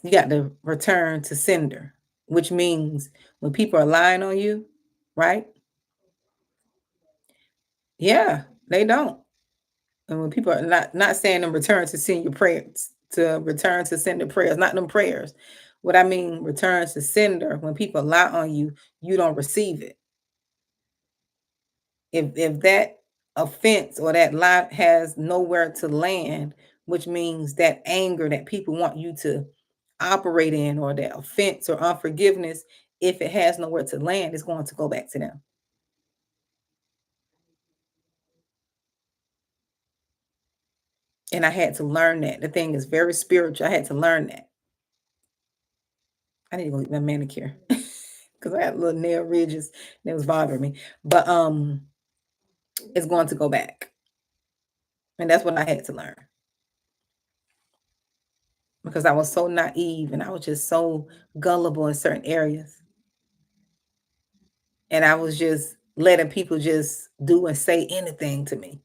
You got to return to sender, which means when people are lying on you, right? Yeah, they don't. And when people are not saying them return to send your prayers, to return to sender prayers, not them prayers. What I mean, return to sender, when people lie on you, you don't receive it. If that offense or that lie has nowhere to land, which means that anger that people want you to operate in, or that offense or unforgiveness, if it has nowhere to land, it's going to go back to them. And I had to learn that. The thing is very spiritual. I had to learn that. I need to go get my manicure because I had little nail ridges that was bothering me. But it's going to go back. And that's what I had to learn because I was so naive and I was just so gullible in certain areas. And I was just letting people just do and say anything to me.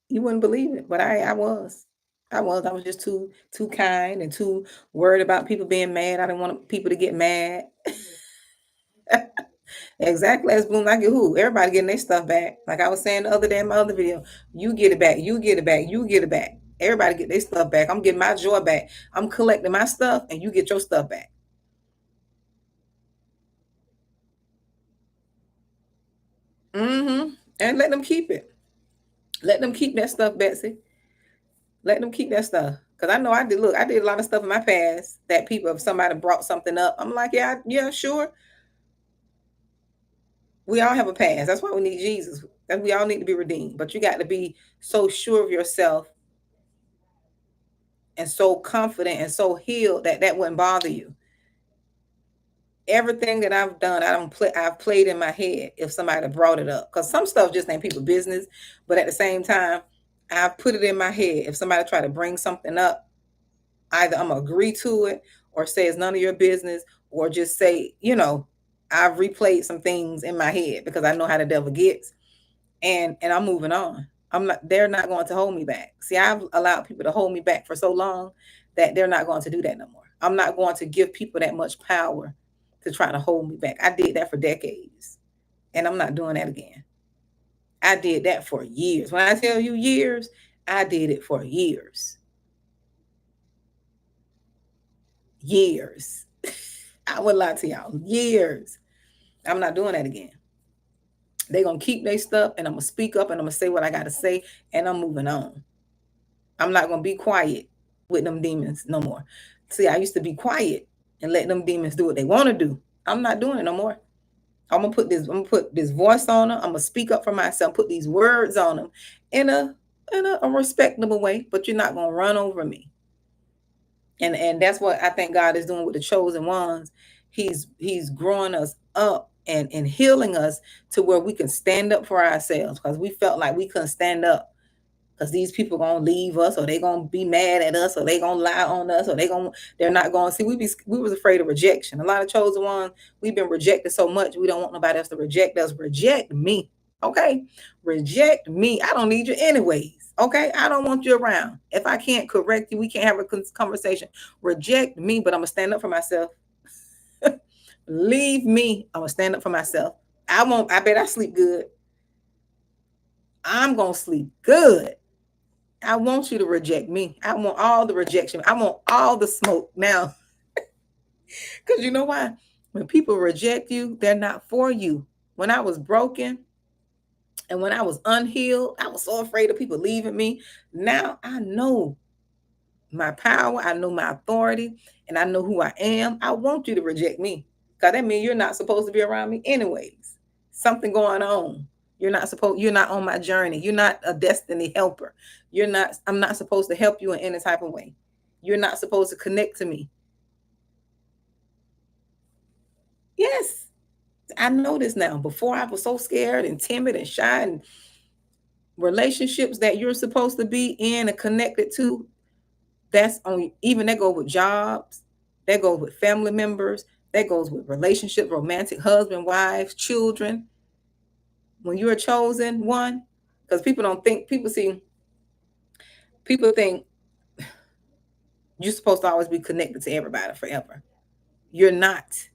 You wouldn't believe it, but I was. I was just too kind and too worried about people being mad. I didn't want people to get mad. Exactly, as Boom, like who? Everybody getting their stuff back. Like I was saying the other day in my other video, you get it back, you get it back, you get it back. Everybody get their stuff back. I'm getting my joy back. I'm collecting my stuff, and you get your stuff back. And let them keep it. Let them keep that stuff, Betsy. Let them keep that stuff. Because I know I did. Look, I did a lot of stuff in my past that people, if somebody brought something up, I'm like, yeah, sure. We all have a past. That's why we need Jesus. And we all need to be redeemed. But you got to be so sure of yourself and so confident and so healed that that wouldn't bother you. Everything that I've done, I've played in my head if somebody brought it up. Because some stuff just ain't people business. But at the same time, I've put it in my head. If somebody try to bring something up, either I'm gonna agree to it or say it's none of your business, or just say, I've replayed some things in my head because I know how the devil gets, and I'm moving on. They're not going to hold me back. See, I've allowed people to hold me back for so long that they're not going to do that no more. I'm not going to give people that much power to try to hold me back. I did that for decades, and I'm not doing that again. I did that for years. When I tell you years, I did it for years. Years. I would lie to y'all. Years. I'm not doing that again. They're going to keep their stuff, and I'm going to speak up, and I'm going to say what I got to say, and I'm moving on. I'm not going to be quiet with them demons no more. See, I used to be quiet and let them demons do what they want to do. I'm not doing it no more. I'm gonna put this voice on them. I'm gonna speak up for myself, put these words on them in a respectable way, but you're not gonna run over me. And that's what I think God is doing with the chosen ones. He's growing us up and healing us to where we can stand up for ourselves, because we felt like we couldn't stand up because these people gonna leave us, or they gonna be mad at us, or they gonna lie on us, or they're not gonna see. We was afraid of rejection. A lot of chosen ones, we've been rejected so much, we don't want nobody else to reject us. Reject me, okay? Reject me. I don't need you anyways, okay? I don't want you around. If I can't correct you, we can't have a conversation. Reject me, but I'm gonna stand up for myself. Leave me. I'm gonna stand up for myself. I bet I sleep good. I'm gonna sleep good. I want you to reject me. I want all the rejection. I want all the smoke now. Because you know why? When people reject you, they're not for you. When I was broken and when I was unhealed, I was so afraid of people leaving me. Now I know my power, I know my authority, and I know who I am. I want you to reject me, because that means you're not supposed to be around me anyways. Something going on. You're not on my journey. You're not a destiny helper. I'm not supposed to help you in any type of way. You're not supposed to connect to me. Yes, I know this now. Before, I was so scared and timid and shy, and relationships that you're supposed to be in and connected to, that's on. Even that goes with jobs, that goes with family members, that goes with relationships, romantic husband, wives, children. When you're a chosen one, because people think you're supposed to always be connected to everybody forever. You're not.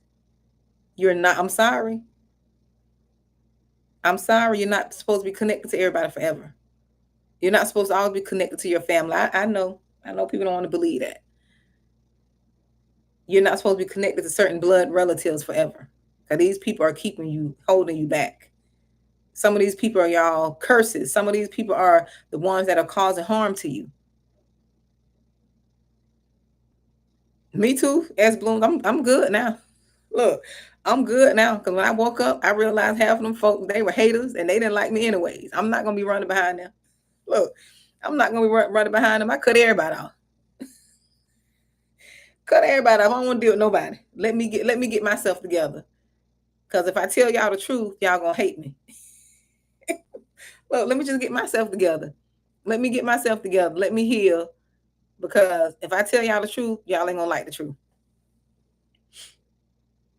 You're not. I'm sorry. You're not supposed to be connected to everybody forever. You're not supposed to always be connected to your family. I know. I know people don't want to believe that. You're not supposed to be connected to certain blood relatives forever. Because these people are holding you back. Some of these people are y'all curses. Some of these people are the ones that are causing harm to you. Me too, S. Bloom. I'm good now. Look, I'm good now, because when I woke up, I realized half of them folks, they were haters and they didn't like me anyways. I'm not gonna be running behind them. Look, I'm not gonna be running behind them. I cut everybody off. Cut everybody off. I don't want to deal with nobody. Let me get myself together. Because if I tell y'all the truth, y'all gonna hate me. Look, let me just get myself together. Let me get myself together. Let me heal. Because if I tell y'all the truth, y'all ain't gonna like the truth.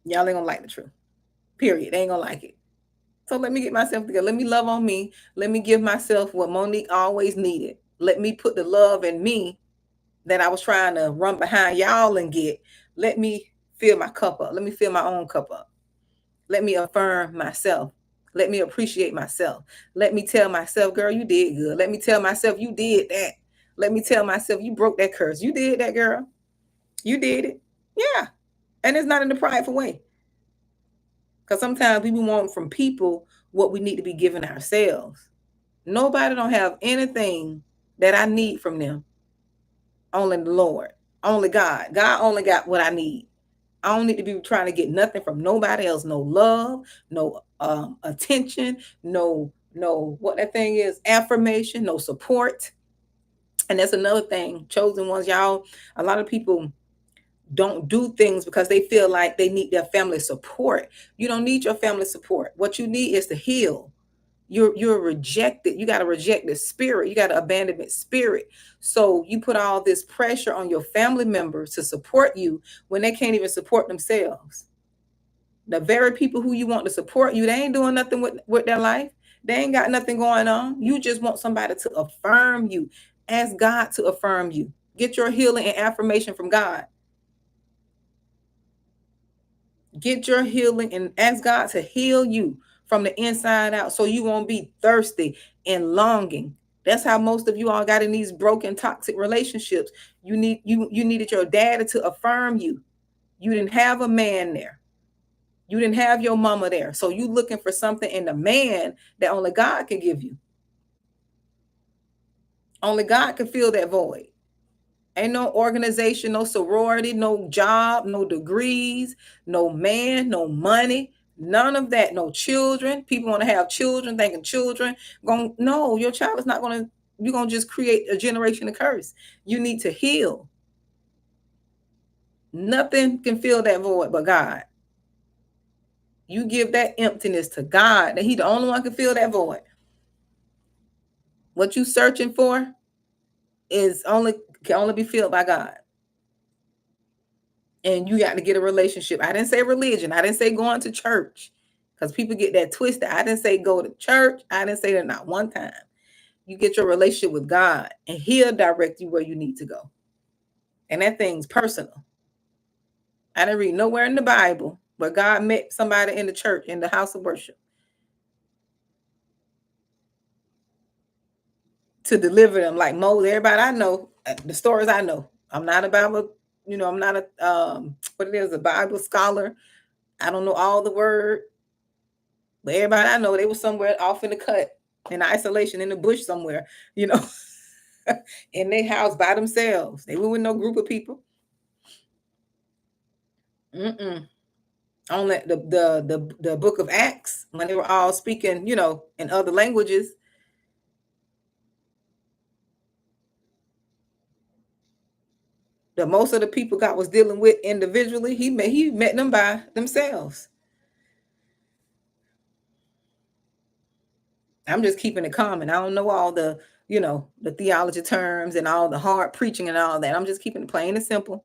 Y'all ain't gonna like the truth. Period. They ain't gonna like it. So let me get myself together. Let me love on me. Let me give myself what Monique always needed. Let me put the love in me that I was trying to run behind y'all and get. Let me fill my cup up. Let me fill my own cup up. Let me affirm myself. Let me appreciate myself. Let me tell myself, girl, you did good. Let me tell myself, you did that. Let me tell myself, you broke that curse. You did that, girl. You did it. Yeah. And it's not in a prideful way. Because sometimes we want from people what we need to be giving ourselves. Nobody don't have anything that I need from them. Only the Lord. Only God. God only got what I need. I don't need to be trying to get nothing from nobody else. No love, no attention, no what that thing is, affirmation, no support. And that's another thing. Chosen ones, y'all, a lot of people don't do things because they feel like they need their family support. You don't need your family support. What you need is to heal. You're rejected. You got to reject the spirit. You got to abandonment spirit. So you put all this pressure on your family members to support you when they can't even support themselves. The very people who you want to support you, they ain't doing nothing with their life. They ain't got nothing going on. You just want somebody to affirm you. Ask God to affirm you. Get your healing and affirmation from God. Get your healing and ask God to heal you from the inside out so you won't be thirsty and longing. That's how most of you all got in these broken, toxic relationships. You needed your daddy to affirm you. You didn't have a man there. You didn't have your mama there. So you looking for something in the man that only God can give you. Only God can fill that void. Ain't no organization, no sorority, no job, no degrees, no man, no money, none of that. No children. People want to have children, thinking children going. No, your child is not going to. You're going to just create a generation of curse. You need to heal. Nothing can fill that void but God. You give that emptiness to God, that He the only one can fill that void. What you searching for can only be filled by God. And you got to get a relationship. I didn't say religion. I didn't say going to church, because people get that twisted. I didn't say go to church. I didn't say that not one time. You get your relationship with God and He'll direct you where you need to go. And that thing's personal. I didn't read nowhere in the Bible where God met somebody in the church, in the house of worship, to deliver them like Moses. Everybody I know, the stories I know. I'm not a Bible, I'm not a Bible scholar. I don't know all the word. But everybody I know, they were somewhere off in the cut, in isolation, in the bush somewhere, in their house by themselves. They were with no group of people. On the book of Acts, when they were all speaking, in other languages. The most of the people God was dealing with individually, he met them by themselves. I'm just keeping it common. I don't know all the, the theology terms and all the hard preaching and all that. I'm just keeping it plain and simple.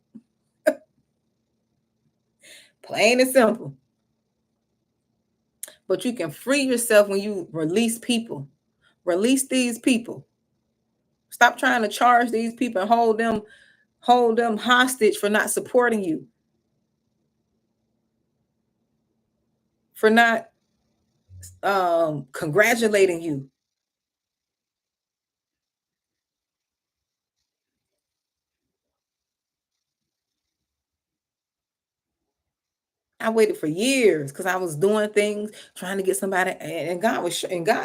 Plain and simple. But you can free yourself when you release people. Release these people. Stop trying to charge these people and hold them hostage for not supporting you. For not congratulating you. I waited for years because I was doing things, trying to get somebody, and God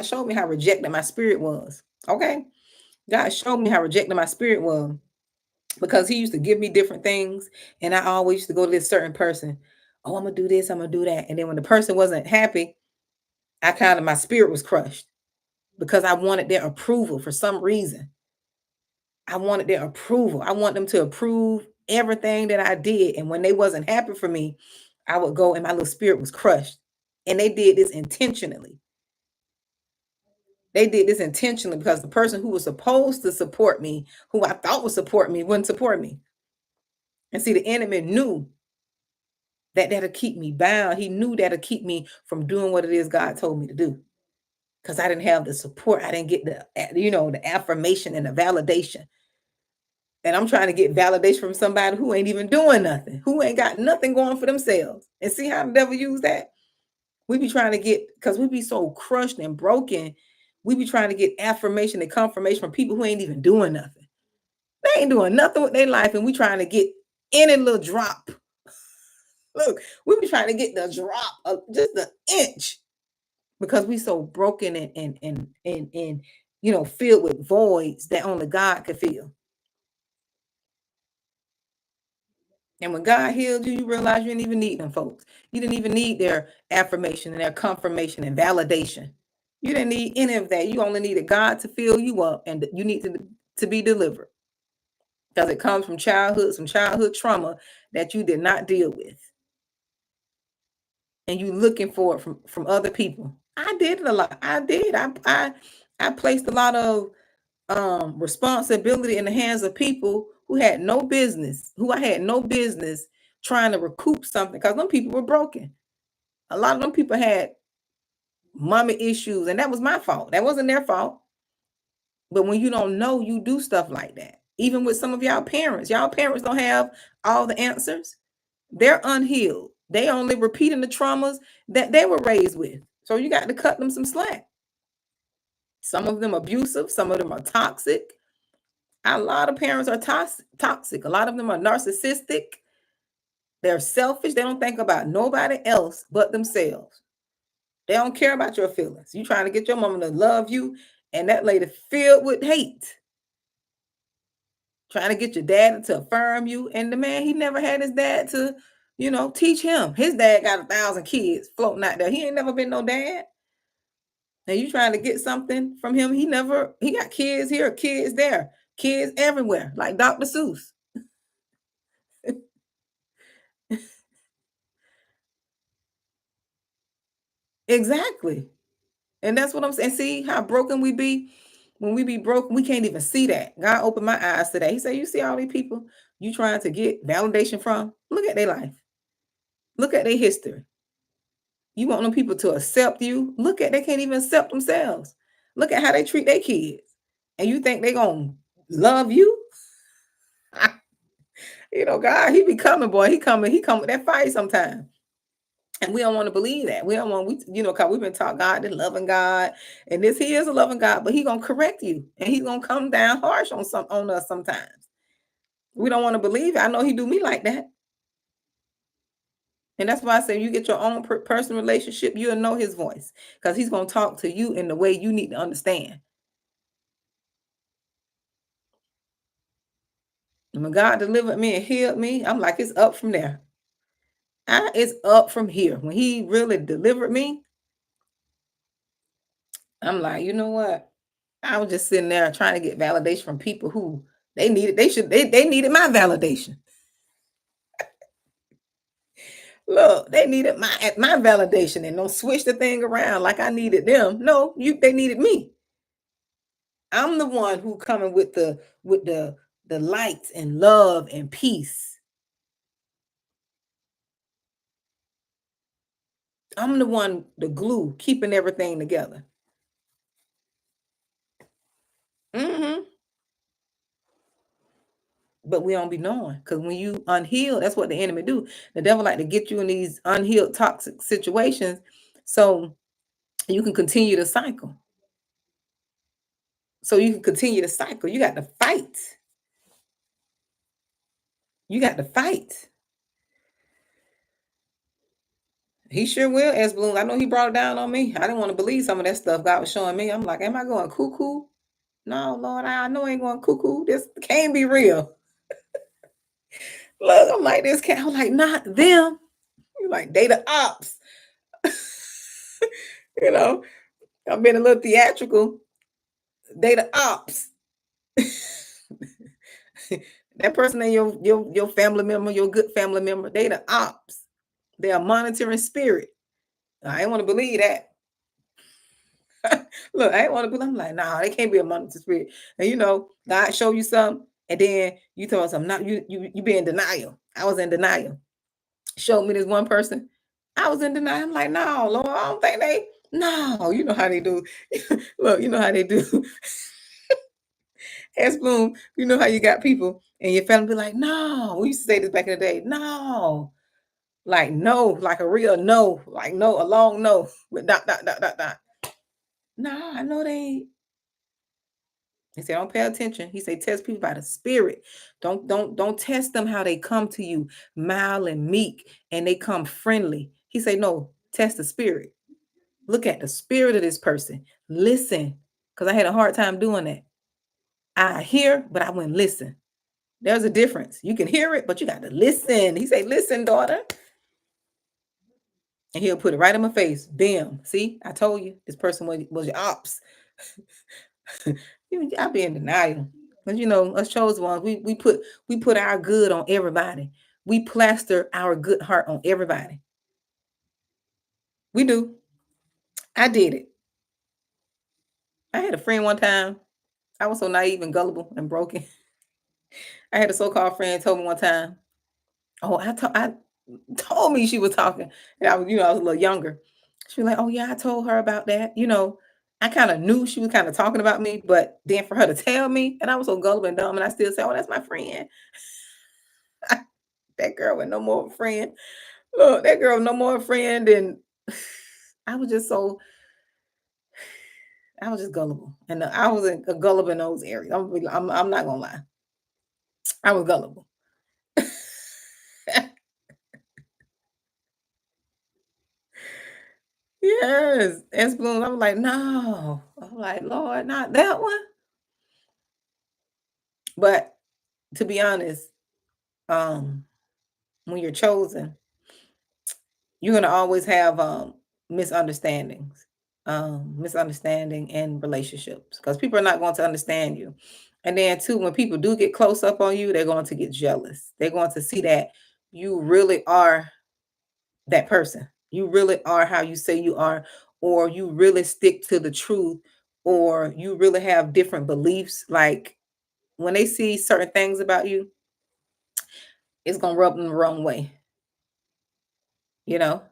showed me how rejected my spirit was. Okay, God showed me how rejected my spirit was, because He used to give me different things, and I always used to go to this certain person. Oh, I'm gonna do this, I'm gonna do that, and then when the person wasn't happy, my spirit was crushed because I wanted their approval for some reason. I wanted their approval. I want them to approve everything that I did, and when they wasn't happy for me, I would go and my little spirit was crushed. And they did this intentionally. They did this intentionally because the person who was supposed to support me, who I thought would support me, wouldn't support me. And see, the enemy knew that that'll keep me bound. He knew that'll keep me from doing what it is God told me to do. Because I didn't have the support. I didn't get the affirmation and the validation. And I'm trying to get validation from somebody who ain't even doing nothing, who ain't got nothing going for themselves. And see how the devil use that? We be trying to get, because we be so crushed and broken, we be trying to get affirmation and confirmation from people who ain't even doing nothing. They ain't doing nothing with their life, and we trying to get any little drop. Look, we be trying to get the drop of just an inch because we so broken and filled with voids that only God can fill. And when God healed you, you realize you didn't even need them folks. You didn't even need their affirmation and their confirmation and validation. You didn't need any of that. You only needed God to fill you up, and you need to be delivered, because it comes from some childhood trauma that you did not deal with, and you looking for it from other people. I did it a lot. I did. I placed a lot of responsibility in the hands of people who had no business, who I had no business trying to recoup something, because them people were broken. A lot of them people had mommy issues, and that was my fault. That wasn't their fault. But when you don't know, you do stuff like that. Even with some of y'all parents don't have all the answers. They're unhealed. They only repeating the traumas that they were raised with. So you got to cut them some slack. Some of them abusive, some of them are toxic. A lot of parents are toxic. A lot of them are narcissistic. They're selfish. They don't think about nobody else but themselves. They don't care about your feelings. You trying to get your mama to love you, and that lady filled with hate. Trying to get your dad to affirm you. And the man, he never had his dad to, teach him. His dad got 1,000 kids floating out there. He ain't never been no dad. Now you trying to get something from him. He got kids here, kids there, kids everywhere, like Dr. Seuss. Exactly. And that's what I'm saying. See how broken we be? When we be broken, we can't even see that. God opened my eyes today. He said, you see all these people you trying to get validation from? Look at their life. Look at their history. You want them people to accept you? Look at, they can't even accept themselves. Look at how they treat their kids. And you think they gonna love you? God, he be coming, boy. He come with that fight sometimes. And we don't want to believe that. We don't want, because we've been taught God is loving God, and he is a loving God, but he gonna correct you, and he's gonna come down harsh on us sometimes. We don't want to believe it. I know he do me like that, and that's why I say you get your own personal relationship, you'll know his voice, because he's gonna talk to you in the way you need to understand. And when God delivered me and healed me, I'm like, it's up from there. It's up from here. When he really delivered me, I'm like, you know what? I was just sitting there trying to get validation from people who they needed my validation. Look, they needed my validation, and don't switch the thing around like I needed them. No, they needed me. I'm the one who coming with the light and love and peace. I'm the one, the glue, keeping everything together. Hmm. But we don't be knowing, because when you unhealed, that's what the enemy do. The devil like to get you in these unhealed toxic situations, so you can continue the cycle. You got to fight. You got to fight. He sure will, S Bloom. I know he brought it down on me. I didn't want to believe some of that stuff God was showing me. I'm like, am I going cuckoo? No, Lord, I know I ain't going cuckoo. This can't be real. Look, I'm like, I'm like, not them. You're like, they the ops. you know, I've been a little theatrical. They the ops. That person ain't your family member, your good family member. They the ops. They are monitoring spirit. I ain't want to believe that. Look, I ain't want to believe. I'm like, nah, they can't be a monitoring spirit. And God show you something, and then you tell us, I'm not. You be in denial. I was in denial. Showed me this one person. I was in denial. I'm like, no, Lord, I don't think they. No, you know how they do. Look, you know how they do. S Bloom, you know how you got people and your family be like, no. We used to say this back in the day. No. Like no, like a real no, like no, a long no with dot, dot, dot, dot, dot. No, I know they ain't. He said, don't pay attention. He said, test people by the spirit. Don't test them how they come to you, mild and meek, and they come friendly. He said, no, test the spirit. Look at the spirit of this person. Listen, because I had a hard time doing that. I hear, but I wouldn't listen. There's a difference. You can hear it, but you got to listen. He say, "Listen, daughter," and he'll put it right in my face. Bam. See, I told you this person was your ops. I be in denial. Because us chosen ones, we put our good on everybody. We plaster our good heart on everybody. We do. I did it. I had a friend one time. I was so naive and gullible and broken. I had a so-called friend told me one time, oh, I told me she was talking. And I was a little younger. She was like, oh yeah, I told her about that. I kind of knew she was kind of talking about me, but then for her to tell me, and I was so gullible and dumb, and I still say, oh, that's my friend. That girl was no more of a friend. Look, that girl no more a friend than I was just so I was just gullible, and I was a gullible in those areas. I'm not gonna lie, I was gullible. Yes, S Bloom. I was like, no. I'm like, Lord, not that one. But to be honest, um, when you're chosen, you're gonna always have misunderstandings, misunderstanding in relationships because people are not going to understand you. And then too, when people do get close up on you, they're going to get jealous. They're going to see that you really are that person. You really are how you say you are, or you really stick to the truth, or you really have different beliefs. Like when they see certain things about you, it's gonna rub them the wrong way. You know,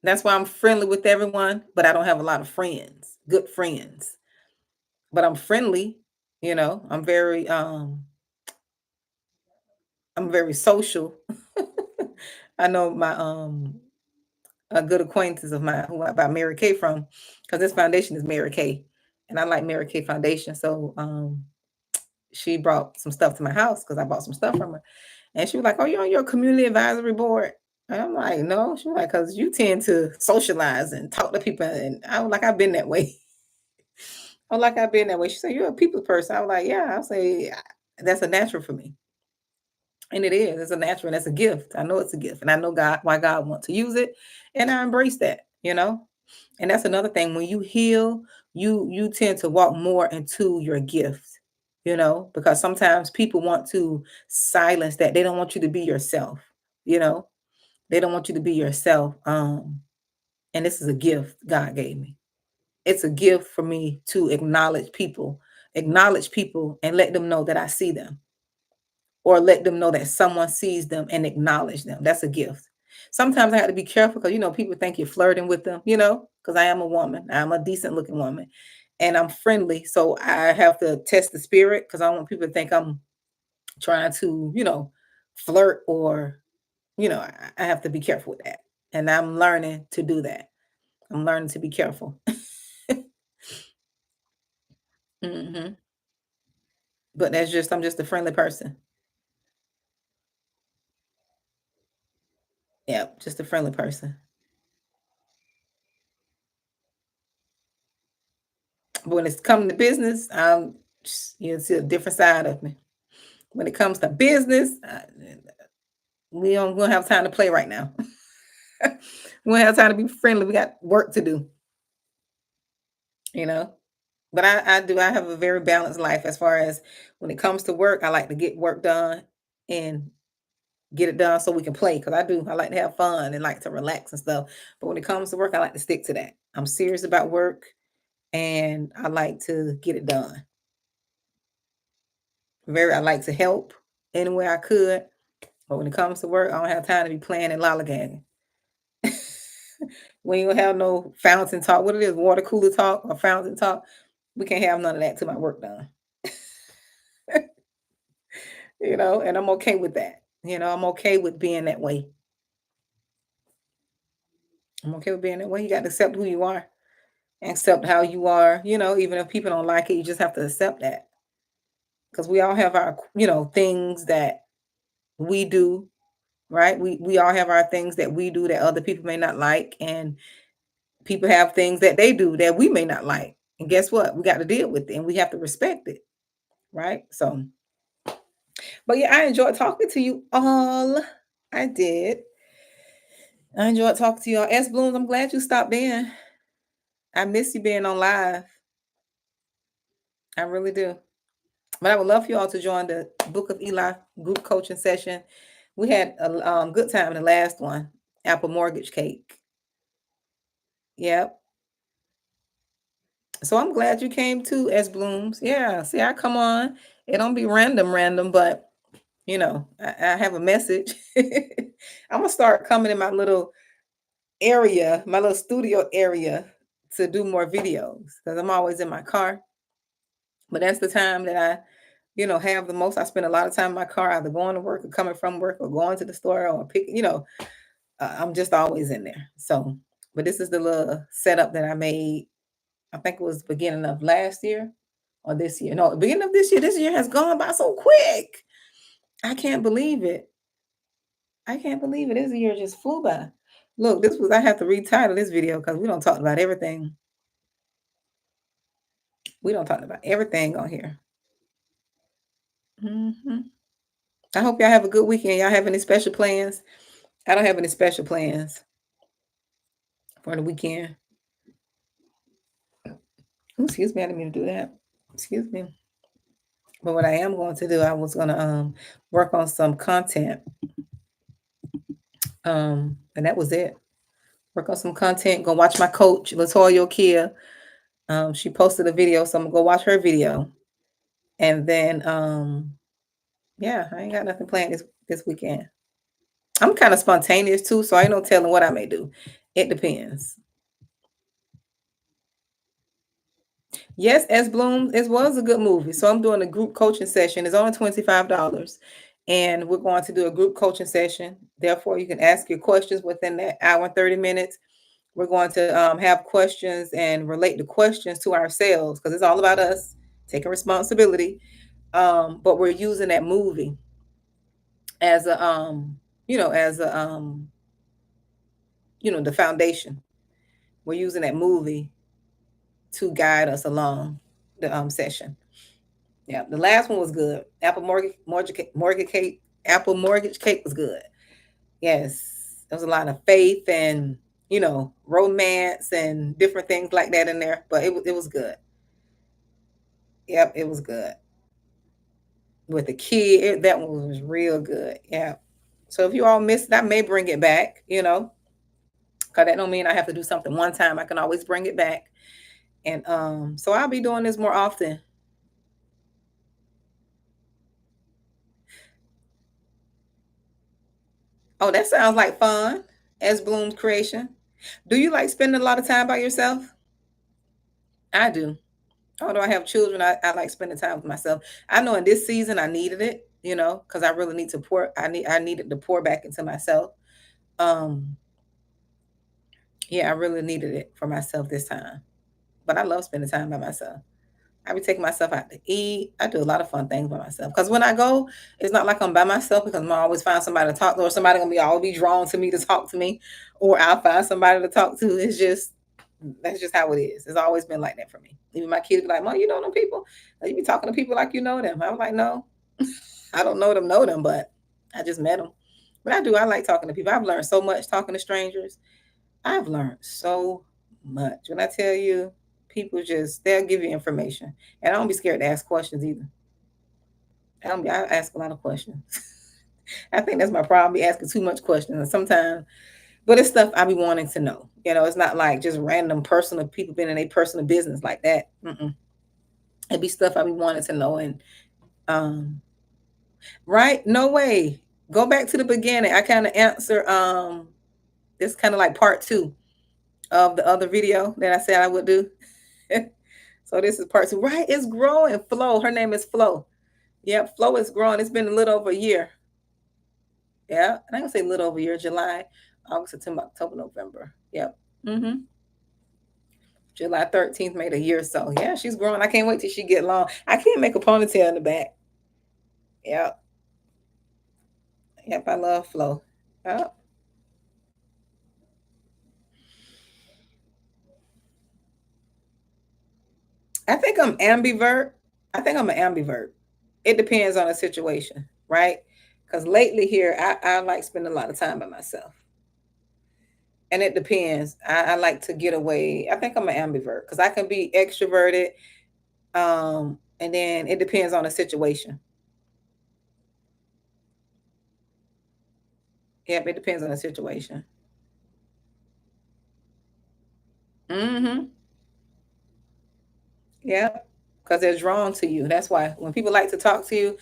that's why I'm friendly with everyone, but I don't have a lot of friends, good friends. But I'm friendly. I'm very social. I know my a good acquaintance of mine who I bought Mary Kay from, because this foundation is Mary Kay, and I like Mary Kay foundation. So she brought some stuff to my house because I bought some stuff from her, and she was like, "Oh, you're on your community advisory board?" And I'm like, "No." She was like, "Because you tend to socialize and talk to people," and I was like, "I've been that way." I'm like, "I've been that way." She said, "You're a people person." I was like, "Yeah." I say, "That's a natural for me." And it is. It's a natural and it's a gift. I know it's a gift. And I know God why God wants to use it. And I embrace that. And that's another thing. When you heal, you tend to walk more into your gift, because sometimes people want to silence that. They don't want you to be yourself, you know. They don't want you to be yourself. And this is a gift God gave me. It's a gift for me to acknowledge people and let them know that I see them, or let them know that someone sees them and acknowledge them. That's a gift. Sometimes I have to be careful because people think you're flirting with them, because I am a woman. I'm a decent looking woman and I'm friendly. So I have to test the spirit because I don't want people to think I'm trying to flirt, or I have to be careful with that. And I'm learning to do that. I'm learning to be careful. hmm But I'm just a friendly person. Yeah, just a friendly person. But when it's coming to business, you'll see a different side of me. When it comes to business, we don't have time to play right now. We don't have time to be friendly. We got work to do, you know. But I have a very balanced life as far as when it comes to work. I like to get work done and get it done so we can play because I do. I like to have fun and like to relax and stuff. But when it comes to work, I like to stick to that. I'm serious about work and I like to get it done. I like to help any way I could. But when it comes to work, I don't have time to be playing and lollygagging. We ain't gonna have no fountain talk. What it is, water cooler talk or fountain talk. We can't have none of that till my work done. And I'm okay with that. I'm okay with being that way. I'm okay with being that way. You got to accept who you are, accept how you are. Even if people don't like it, you just have to accept that. Because we all have our things that we do, right? We all have our things that we do that other people may not like, and people have things that they do that we may not like. And guess what? We got to deal with it and we have to respect it. Right. So But yeah, I enjoyed talking to you all. I did. I enjoyed talking to y'all. S Blooms, I'm glad you stopped in. I miss you being on live. I really do. But I would love for you all to join the Book of Eli group coaching session. We had a good time in the last one. Apple mortgage cake. Yep. So I'm glad you came too, S Blooms. Yeah. See, I come on. It don't be random, but I have a message. I'm gonna start coming in my little area, my little studio area to do more videos because I'm always in my car. But that's the time that I have the most. I spend a lot of time in my car, either going to work or coming from work or going to the store or I'm just always in there. So, but this is the little setup that I made. I think it was beginning of last year or this year. No, beginning of this year. This year has gone by so quick. I can't believe it. I can't believe it. This year just flew by. Look, I have to retitle this video because we don't talk about everything. We don't talk about everything on here. I hope y'all have a good weekend. Y'all have any special plans? I don't have any special plans for the weekend. Ooh, excuse me, I didn't mean to do that. Excuse me. But what I am going to do, I was going to work on some content. And that was it. Work on some content. Go watch my coach, Latoya Kia. She posted a video, so I'm gonna go watch her video. And then yeah, I ain't got nothing planned this weekend. I'm kind of spontaneous too, so I ain't no telling what I may do. It depends. Yes, S Bloom, it was a good movie. So I'm doing a group coaching session. It's only $25. And we're going to do a group coaching session. Therefore, you can ask your questions within that hour and 30 minutes. We're going to have questions and relate the questions to ourselves because it's all about us taking responsibility. But we're using that movie as a the foundation. We're using that movie to guide us along the session. Yeah, the last one was good. Apple mortgage cake was good. Yes, there was a lot of faith and romance and different things like that in there, but it was good. Yep, it was good with the kid. That one was real good. Yeah. So if you all missed, I may bring it back. Because that don't mean I have to do something one time. I can always bring it back. And so I'll be doing this more often. Oh, that sounds like fun. S Bloom's creation. Do you like spending a lot of time by yourself? I do. Although I have children, I like spending time with myself. I know in this season I needed it, because I really need to pour. I needed to pour back into myself. Um, yeah, I really needed it for myself this time. But I love spending time by myself. I be taking myself out to eat. I do a lot of fun things by myself. Because when I go, it's not like I'm by myself because I'm gonna always find somebody to talk to, or somebody gonna be drawn to me to talk to me, or I'll find somebody to talk to. That's just how it is. It's always been like that for me. Even my kids be like, "Mom, you know them people? Like, you be talking to people like you know them." I was like, "No, I don't know them, but I just met them." But I do. I like talking to people. I've learned so much talking to strangers. I've learned so much. When I tell you, people they'll give you information. And I don't be scared to ask questions either. I ask a lot of questions. I think that's my problem. Be asking too much questions. And sometimes, but it's stuff I be wanting to know. It's not like just random personal people being in a personal business like that. It'd be stuff I be wanting to know. And right? No way. Go back to the beginning. I kind of answer this kind of like part 2 of the other video that I said I would do. So this is part 2. Right? It's growing. Flo. Her name is Flo. Yep, Flo is growing. It's been a little over a year. Yeah, and I'm gonna say a little over a year. July, August, September, October, November. Yep. July 13th made a year. So yeah, she's growing. I can't wait till she get long. I can't make a ponytail in the back. Yep. Yep, I love Flo. Yep. I think I'm ambivert. I think I'm an ambivert. It depends on the situation. right? Because lately here, I like spending a lot of time by myself. And it depends. I like to get away. I think I'm an ambivert because I can be extroverted. And then it depends on the situation. Yep, it depends on the situation. Mm-hmm. Yep. Because they're drawn to you. That's why when people like to talk to you,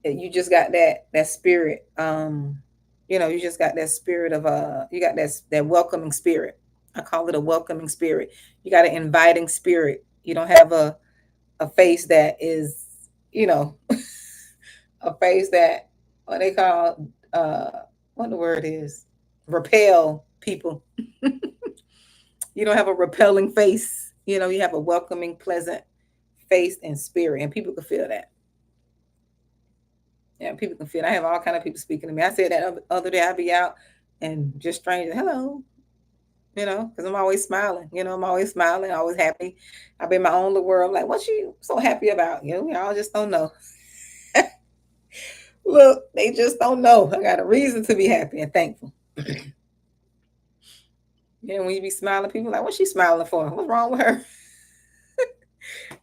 you just got that spirit. You just got that spirit of you got that welcoming spirit. I call it a welcoming spirit. You got an inviting spirit. You don't have a face that is, you know, a face that what they call what the word is, repel people. You don't have a repelling face. You have a welcoming, pleasant face and spirit, and people can feel that. Yeah, people can feel it. I have all kind of people speaking to me. I said that other day I'd be out and just strangers, hello, because I'm always smiling. I'm always smiling, always happy. I've been my own little world. I'm like, what you so happy about? Y'all just don't know. Look, they just don't know. I got a reason to be happy and thankful. When you be smiling, people like, what's she smiling for? What's wrong with her?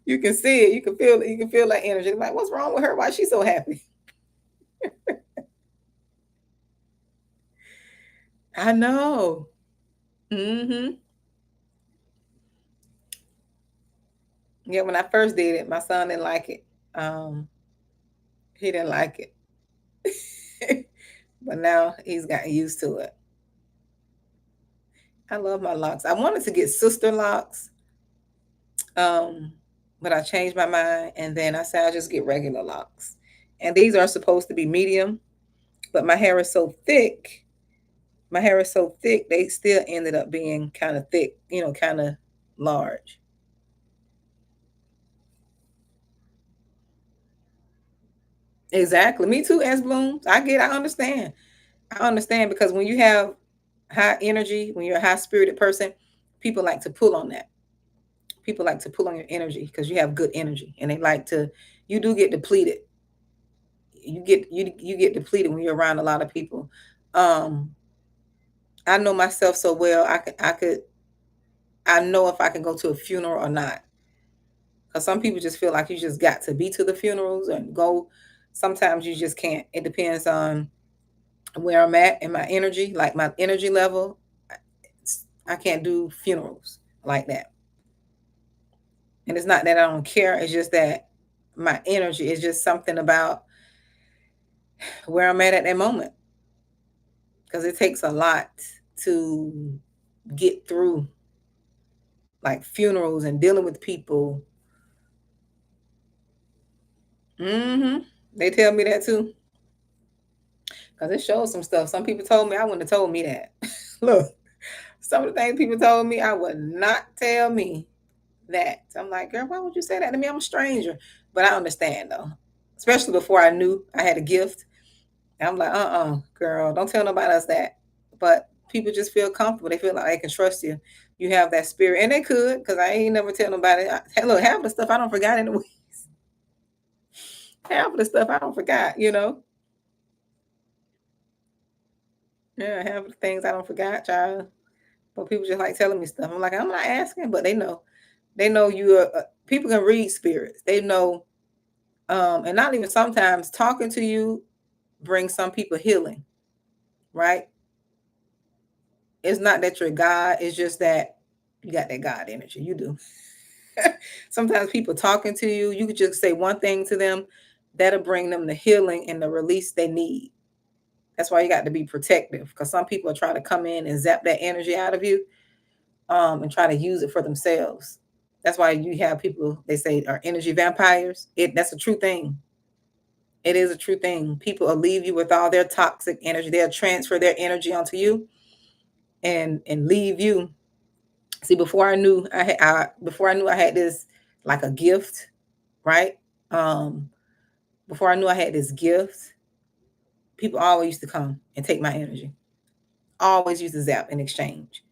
You can see it. You can feel it. You can feel that energy. Like, what's wrong with her? Why is she so happy? I know. Mm-hmm. Yeah, when I first did it, my son didn't like it. Um, he didn't like it. But now he's gotten used to it. I love my locks. I wanted to get sister locks, um, but I changed my mind, and then I said I'll just get regular locks. And these are supposed to be medium, but my hair is so thick. My hair is so thick, they still ended up being kind of thick, kind of large. Exactly. Me too, S Blooms. I understand. I understand because when you have high energy, when you're a high spirited person, people like to pull on that. People like to pull on your energy because you have good energy, and they like to. You do get depleted. You get depleted when you're around a lot of people. Um, I know myself so well. I know if I can go to a funeral or not. Because some people just feel like you just got to be to the funerals and go. Sometimes you just can't. It depends on where I'm at in my energy, like my energy level. I can't do funerals like that. And it's not that I don't care. It's just that my energy is just something about where I'm at that moment. Because it takes a lot to get through like funerals and dealing with people. Hmm. They tell me that too. Because it shows some stuff. Some people told me I wouldn't have told me that. Look, some of the things people told me, I would not tell me that. I'm like, girl, why would you say that to me? I'm a stranger. But I understand though, especially before I knew I had a gift. I'm like, girl, don't tell nobody else that. But people just feel comfortable. They feel like they can trust you. You have that spirit, and they could, because I ain't never tell nobody. Look, half of the stuff I don't forgot anyway. Half of the stuff I don't forgot. Yeah, half of the things I don't forgot, child. But people just like telling me stuff. I'm like, I'm not asking, but they know. They know you are. People can read spirits. They know, and not even sometimes talking to you brings some people healing, right? It's not that you're God. It's just that you got that God energy. You do. Sometimes people talking to you, you could just say one thing to them that'll bring them the healing and the release they need. That's why you got to be protective because some people are trying to come in and zap that energy out of you, and try to use it for themselves. That's why you have people they say are energy vampires. That's a true thing. It is a true thing. People will leave you with all their toxic energy. They'll transfer their energy onto you and leave you. See, before I knew I had this like a gift, right? Um, Before I knew I had this gift, people always used to come and take my energy. Always used to zap in exchange.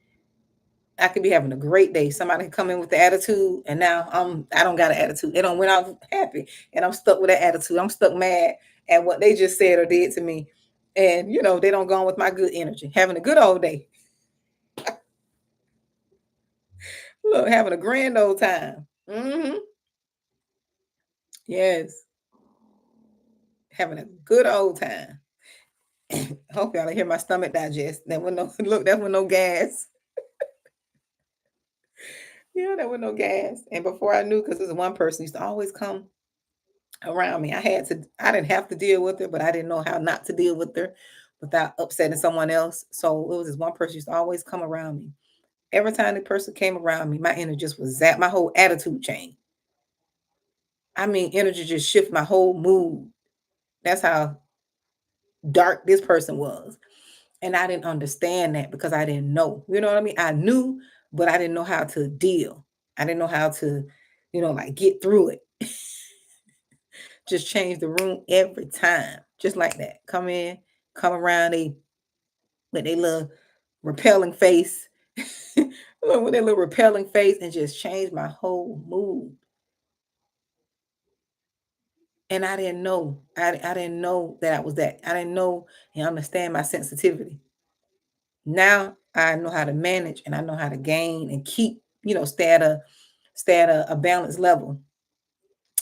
I could be having a great day. Somebody could come in with the attitude, and now I don't got an attitude. They don't went out happy, and I'm stuck with that attitude. I'm stuck mad, at what they just said or did to me. And they don't go on with my good energy, having a good old day. Look, having a grand old time. Yes, having a good old time. Hope y'all hear my stomach digest. That was no look, that was no gas. Yeah, there was no gas. And before I knew, because there's one person used to always come around me. I didn't have to deal with her, but I didn't know how not to deal with her without upsetting someone else. So it was this one person used to always come around me. Every time the person came around me, my energy just was my whole attitude changed. I mean, energy just shift my whole mood. That's how dark this person was. And I didn't understand that because I didn't know. You know what I mean? I knew, but I didn't know how to deal. I didn't know how to, like get through it. Just change the room every time. Just like that. Come in, come around, they with their little repelling face. Look, with their little repelling face and just change my whole mood. And I didn't know. I didn't know that I was that. I didn't know and understand my sensitivity. Now I know how to manage and I know how to gain and keep, stay at a balanced level.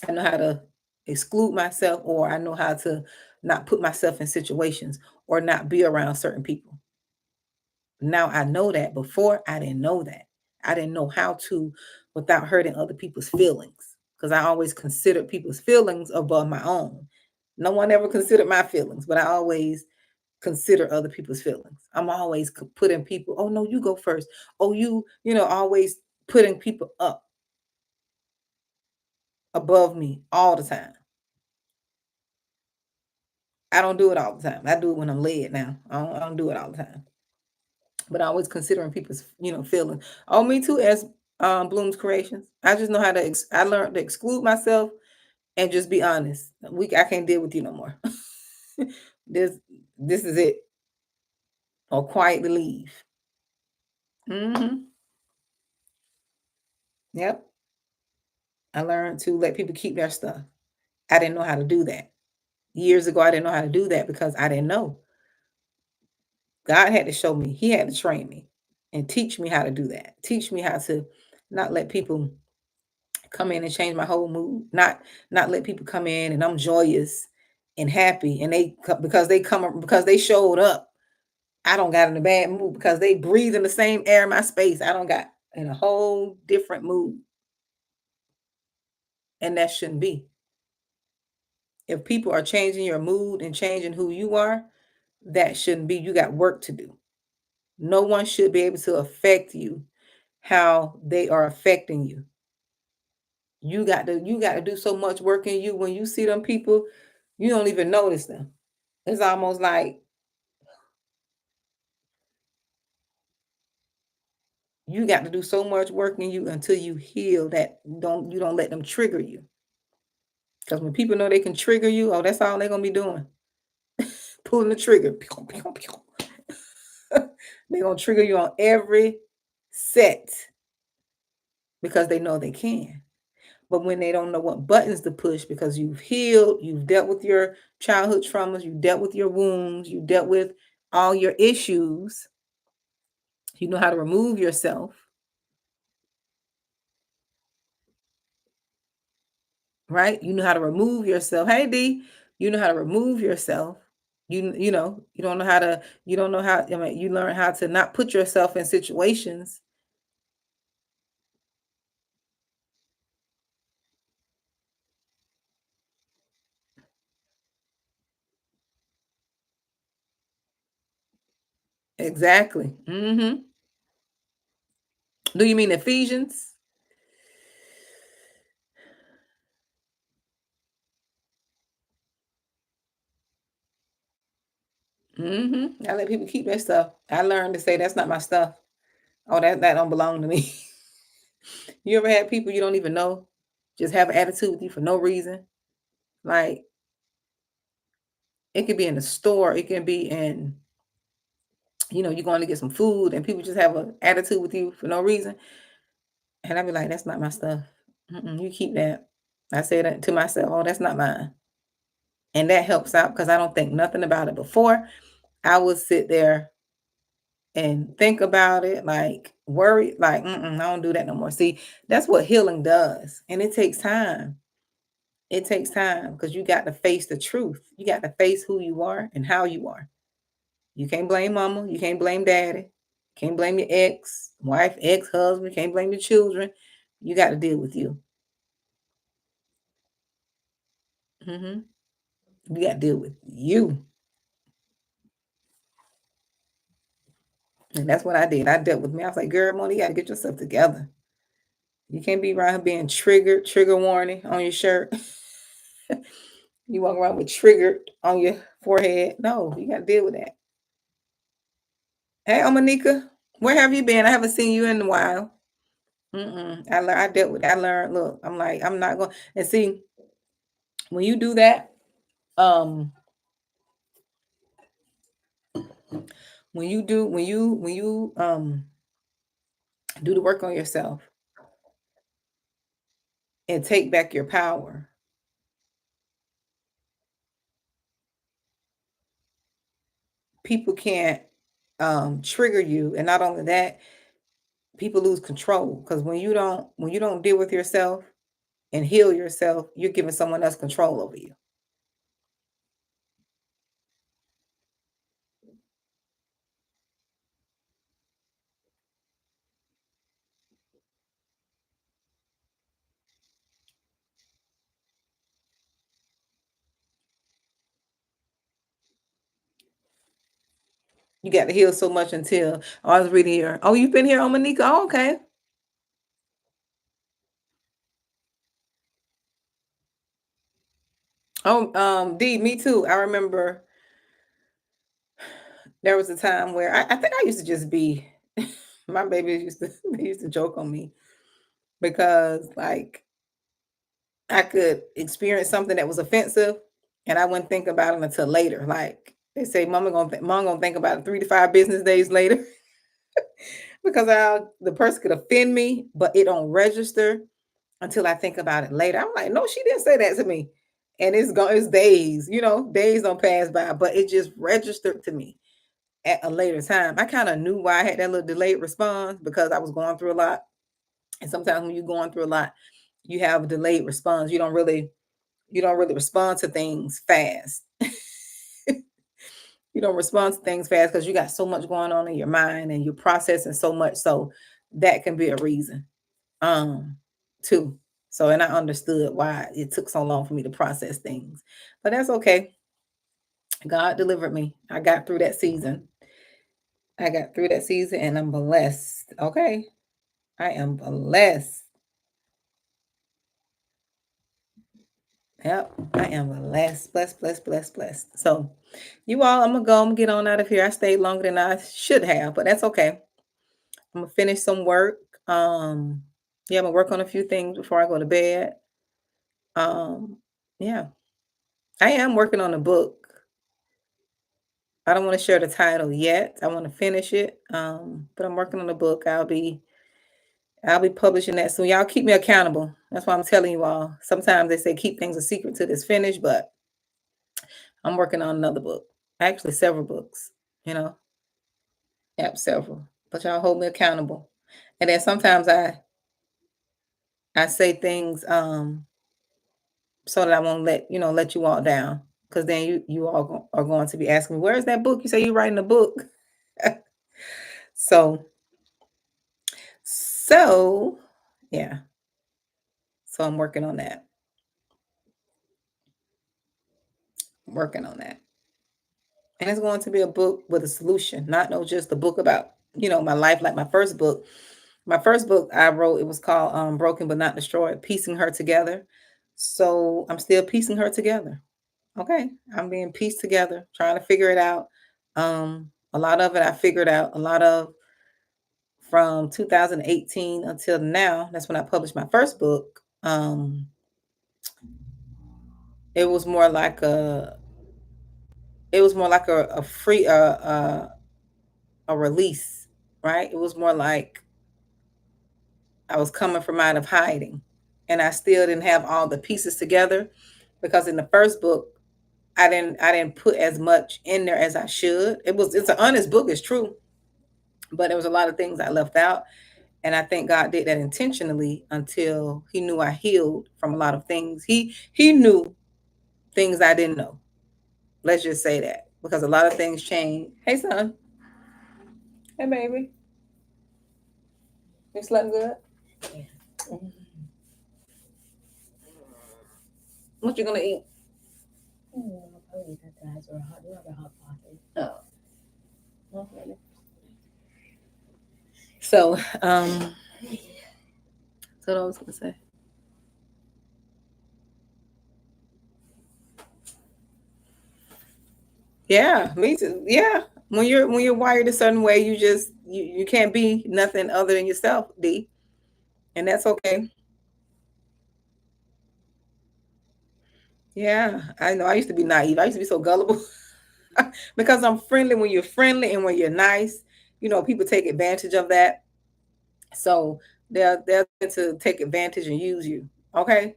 I know how to exclude myself, or I know how to not put myself in situations or not be around certain people. Now I know that. Before I didn't know that. I didn't know how to without hurting other people's feelings because I always considered people's feelings above my own. No one ever considered my feelings, but I always consider other people's feelings. I'm always putting people, oh no, you go first. Oh, always putting people up above me all the time. I don't do it all the time. I do it when I'm led now. I don't do it all the time. But I always considering people's, feelings. Oh, me too, as Bloom's Creations. I just know how to I learned to exclude myself and just be honest. I can't deal with you no more. this this is it. Or quietly leave. Hmm. Yep. I learned to let people keep their stuff. I didn't know how to do that. Years ago, I didn't know how to do that because I didn't know. God had to show me. He had to train me and teach me how to do that. Teach me how to not let people come in and change my whole mood. Not let people come in and I'm joyous and happy and because they showed up. I don't got in a bad mood because they breathe in the same air in my space. I don't got in a whole different mood. And that shouldn't be. If people are changing your mood and changing who you are, that shouldn't be. You got work to do. No one should be able to affect you how they are affecting you. You got to do so much work in you. When you see them people, you don't even notice them. It's almost like you got to do so much work in you until you heal that you don't let them trigger you. Because when people know they can trigger you, oh, that's all they're gonna be doing. Pulling the trigger. Pew, pew, pew. They're gonna trigger you on every set because they know they can. But when they don't know what buttons to push because you've healed, you've dealt with your childhood traumas, you dealt with your wounds, you dealt with all your issues, you know how to remove yourself, right? You know how to remove yourself. Hey D, you know how to remove yourself. You don't know how to, you don't know how, I mean, you learn how to not put yourself in situations. Exactly. Do you mean Ephesians? I let people keep their stuff. I learned to say that's not my stuff. Oh, that don't belong to me. You ever had people you don't even know just have an attitude with you for no reason? Like it could be in the store, it can be in, you're going to get some food and people just have an attitude with you for no reason. And I'd be like, that's not my stuff. You keep that. I say that to myself, oh, that's not mine. And that helps out because I don't think nothing about it before. I would sit there and think about it, like worry, like, I don't do that no more. See, that's what healing does. And it takes time. It takes time because you got to face the truth. You got to face who you are and how you are. You can't blame mama. You can't blame daddy. You can't blame your ex, wife, ex husband. You can't blame your children. You got to deal with you. hmm You got to deal with you. And that's what I did. I dealt with me. I was like, girl, Mona, you got to get yourself together. You can't be around here being triggered, trigger warning on your shirt. You walk around with triggered on your forehead. No, you got to deal with that. Hey, Omanika, where have you been? I haven't seen you in a while. I dealt with. I learned. Look, I'm like, I'm not going. And see, when you do that, um, when you do the work on yourself and take back your power, people can't trigger you. And not only that, people lose control because when you don't deal with yourself and heal yourself, you're giving someone else control over you. You got to heal so much until I was reading here. Oh, you've been here on Monica. Oh, okay. Oh, D, me too. I remember there was a time where I think I used to just be my babies used to they used to joke on me because like I could experience something that was offensive and I wouldn't think about it until later. Like they say, mom gonna think about it 3 to 5 business days later because the person could offend me, but it don't register until I think about it later. I'm like, no, she didn't say that to me. And it's days, days don't pass by, but it just registered to me at a later time. I kind of knew why I had that little delayed response because I was going through a lot. And sometimes when you're going through a lot, you have a delayed response. You don't really respond to things fast. You don't respond to things fast because you got so much going on in your mind and you're processing so much. So that can be a reason. Too. So and I understood why it took so long for me to process things. But that's okay. God delivered me. I got through that season. I got through that season and I'm blessed. Okay. I am blessed. Yep. I am blessed, blessed, blessed, blessed, blessed. So you all, I'm gonna go. I'm gonna get on out of here. I stayed longer than I should have, but that's okay. I'm gonna finish some work. Um, yeah, I'm gonna work on a few things before I go to bed. Um, yeah. I am working on a book. I don't want to share the title yet. I want to finish it. But I'm working on a book. I'll be publishing that soon. Y'all keep me accountable. That's why I'm telling you all. Sometimes they say keep things a secret till it's finished, but I'm working on another book. Actually, several books. You know, yep, several. But y'all hold me accountable. And then sometimes I say things so that I won't let you all down. Because then you all are going to be asking me, where's that book? You say you're writing a book. So so yeah. So I'm working on that. Working on that. And it's going to be a book with a solution, not no just a book about, my life like my first book. My first book I wrote, it was called Broken But Not Destroyed, Piecing Her Together. So I'm still piecing her together. Okay. I'm being pieced together, trying to figure it out. A lot of it I figured out, a lot of from 2018 until now. That's when I published my first book. It was more like a free a release, right? It was more like I was coming from out of hiding and I still didn't have all the pieces together because in the first book I didn't put as much in there as I should. It's an honest book, it's true, but there was a lot of things I left out. And I think God did that intentionally until he knew I healed from a lot of things. He knew things I didn't know. Let's just say that. Because a lot of things change. Hey son. Hey baby. You slept good? Yeah. What you gonna eat? I'll probably eat that guys or a hot coffee. Oh. Okay. So that's what I was gonna say. Yeah, me too. Yeah. When you're wired a certain way, you can't be nothing other than yourself, D. And that's okay. Yeah, I know. I used to be naive. I used to be so gullible because I'm friendly when you're friendly and when you're nice. People take advantage of that. So they're to take advantage and use you. Okay,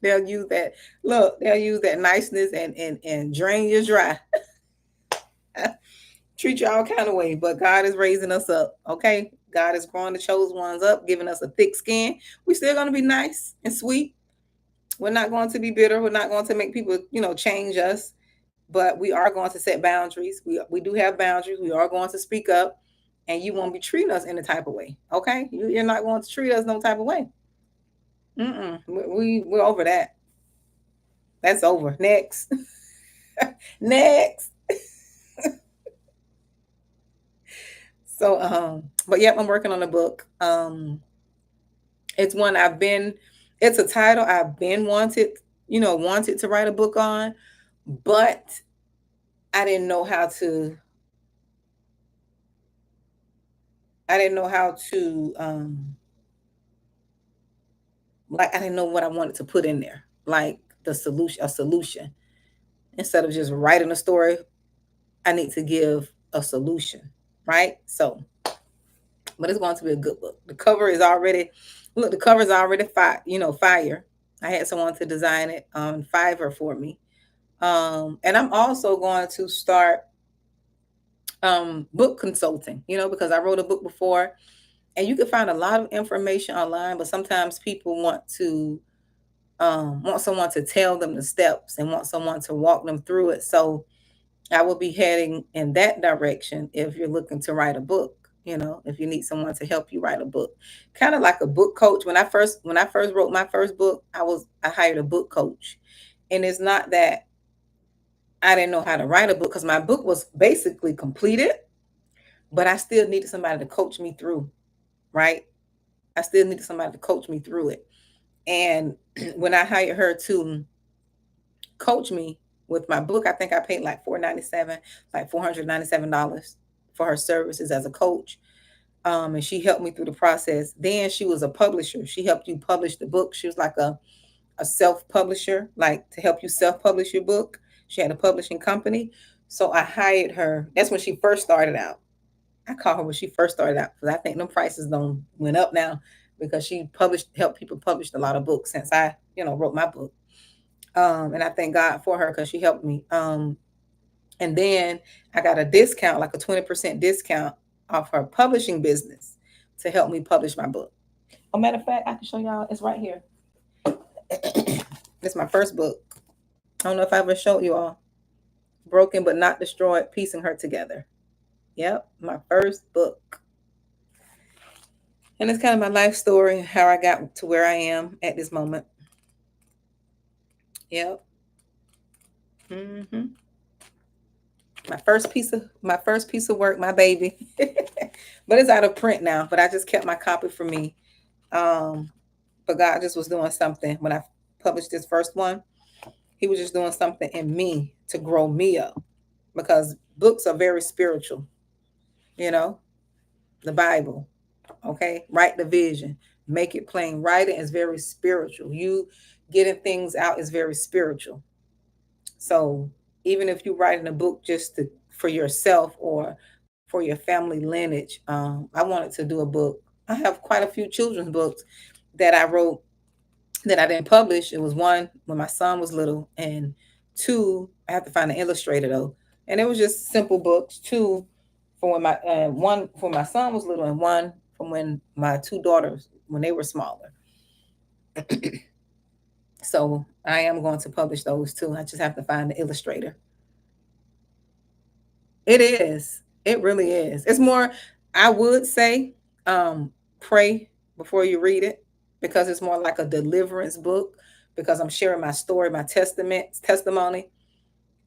they'll use that. Look, they'll use that niceness and drain you dry. Treat you all kind of way. But God is raising us up. Okay, God is growing the chosen ones up, giving us a thick skin. We're still going to be nice and sweet. We're not going to be bitter. We're not going to make people, change us. But we are going to set boundaries. We do have boundaries. We are going to speak up, and you won't be treating us in a type of way. Okay, you're not going to treat us no type of way. We're over that. That's over. Next, next. So, but yep, I'm working on a book. It's one I've been. It's a title I've been wanted to write a book on, but I didn't know how to. I didn't know how to. Like I didn't know what I wanted to put in there, like a solution. Instead of just writing a story, I need to give a solution, right? So, but it's going to be a good book. The cover is already fire. I had someone to design it on Fiverr for me. And I'm also going to start book consulting, because I wrote a book before and you can find a lot of information online, but sometimes people want someone to tell them the steps and want someone to walk them through it. So I will be heading in that direction if you're looking to write a book. If you need someone to help you write a book, kind of like a book coach. When I first wrote my first book, I hired a book coach, and it's not that I didn't know how to write a book because my book was basically completed, but I still needed somebody to coach me through. Right? I still needed somebody to coach me through it, and when I hired her to coach me with my book, I think I paid like $497 for her services as a coach. And she helped me through the process. Then she was a publisher. She helped you publish the book. She was like a self-publisher, like to help you self-publish your book. She had a publishing company. So I hired her. That's when she first started out. I call her when she first started out because I think them prices don't went up now because she helped people publish a lot of books since I, wrote my book. And I thank God for her because she helped me. And then I got a discount, like a 20% discount off her publishing business to help me publish my book. A matter of fact, I can show y'all. It's right here. It's my first book. I don't know if I ever showed you all. Broken but not destroyed, piecing her together. Yep, my first book. And it's kind of my life story, how I got to where I am at this moment. Yep. Mm-hmm. My first piece of work, my baby. But it's out of print now. But I just kept my copy for me. But God just was doing something when I published this first one. He was just doing something in me to grow me up. Because books are very spiritual. The Bible. Okay. Write the vision. Make it plain. Writing is very spiritual. You getting things out is very spiritual. So even if you're writing a book for yourself or for your family lineage, I wanted to do a book. I have quite a few children's books that I wrote that I didn't publish. It was one when my son was little, and two, I have to find an illustrator though. And it was just simple books, two for when my one for my son was little, and one from when my two daughters when they were smaller. So I am going to publish those too. I just have to find the illustrator. It is. It really is. It's more, I would say, pray before you read it, because it's more like a deliverance book, because I'm sharing my story, my testimony.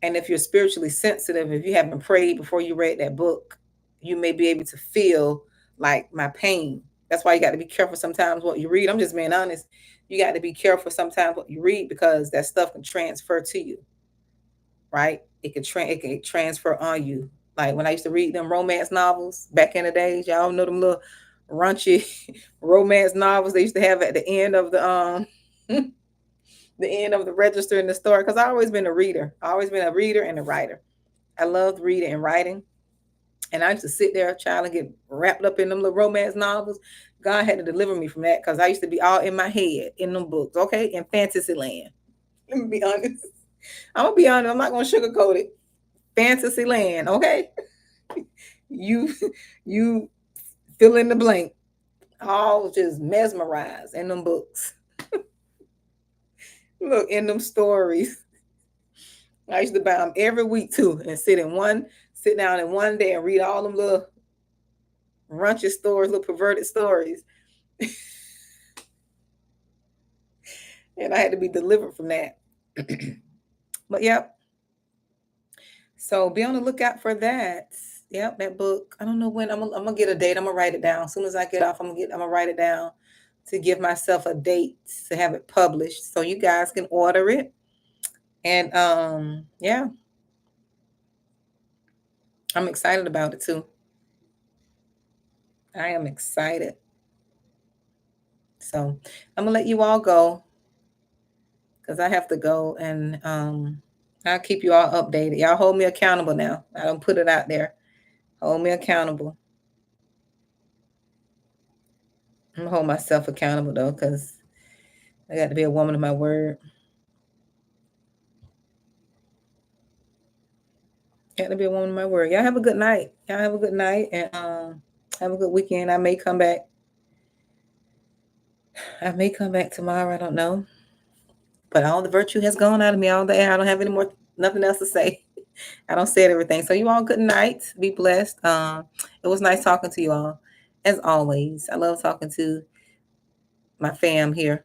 And if you're spiritually sensitive, if you haven't prayed before you read that book, you may be able to feel like my pain. That's why you got to be careful sometimes what you read. I'm just being honest. You got to be careful sometimes what you read, because that stuff can transfer to you, right? It can transfer on you. Like when I used to read them romance novels back in the days, y'all know them little raunchy romance novels they used to have at the end of the end of the register in the store. Because I always been a reader. I always been a reader and a writer. I loved reading and writing. And I used to sit there, child, and get wrapped up in them little romance novels. God had to deliver me from that, because I used to be all in my head in them books, okay, in fantasy land. Let me be honest. I'm gonna be honest. I'm not gonna sugarcoat it. Fantasy land, okay? You you fill in the blank. All just mesmerized in them books. Look, in them stories. I used to buy them every week too, and sit down in one day and read all them little raunchy stories, little perverted stories. And I had to be delivered from that. But yep. So be on the lookout for that. Yep, that book. I don't know when. I'm gonna get a date. I'm gonna write it down. As soon as I get off, I'm gonna write it down to give myself a date to have it published, so you guys can order it. And yeah, I'm excited about it too. I am excited. So I'm gonna let you all go, because I have to go, and I'll keep you all updated. Y'all hold me accountable now. I don't put it out there. Hold me accountable. I'm gonna hold myself accountable though, because I got to be a woman of my word. Got to be a woman of my word. Y'all have a good night. Y'all have a good night, and have a good weekend. I may come back. I may come back tomorrow. I don't know. But all the virtue has gone out of me all day. I don't have any more, nothing else to say. I don't say everything. So you all good night. Be blessed. It was nice talking to you all. As always. I love talking to my fam here.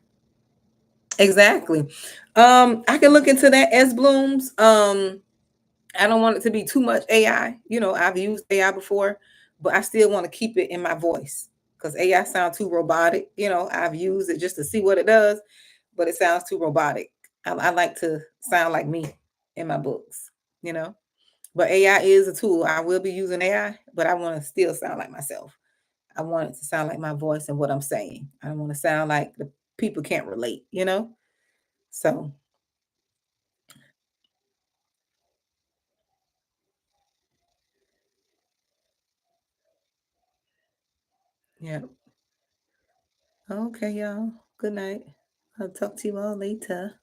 Exactly. I can look into that S Blooms. I don't want it to be too much AI. You know, I've used AI before, but I still want to keep it in my voice, because AI sounds too robotic. You know, I've used it just to see what it does, but it sounds too robotic. I like to sound like me in my books, you know. But AI is a tool. I will be using AI, but I want to still sound like myself. I want it to sound like my voice and what I'm saying. I don't want to sound like the people can't relate, you know? So, yeah. Okay, y'all. Good night. I'll talk to you all later.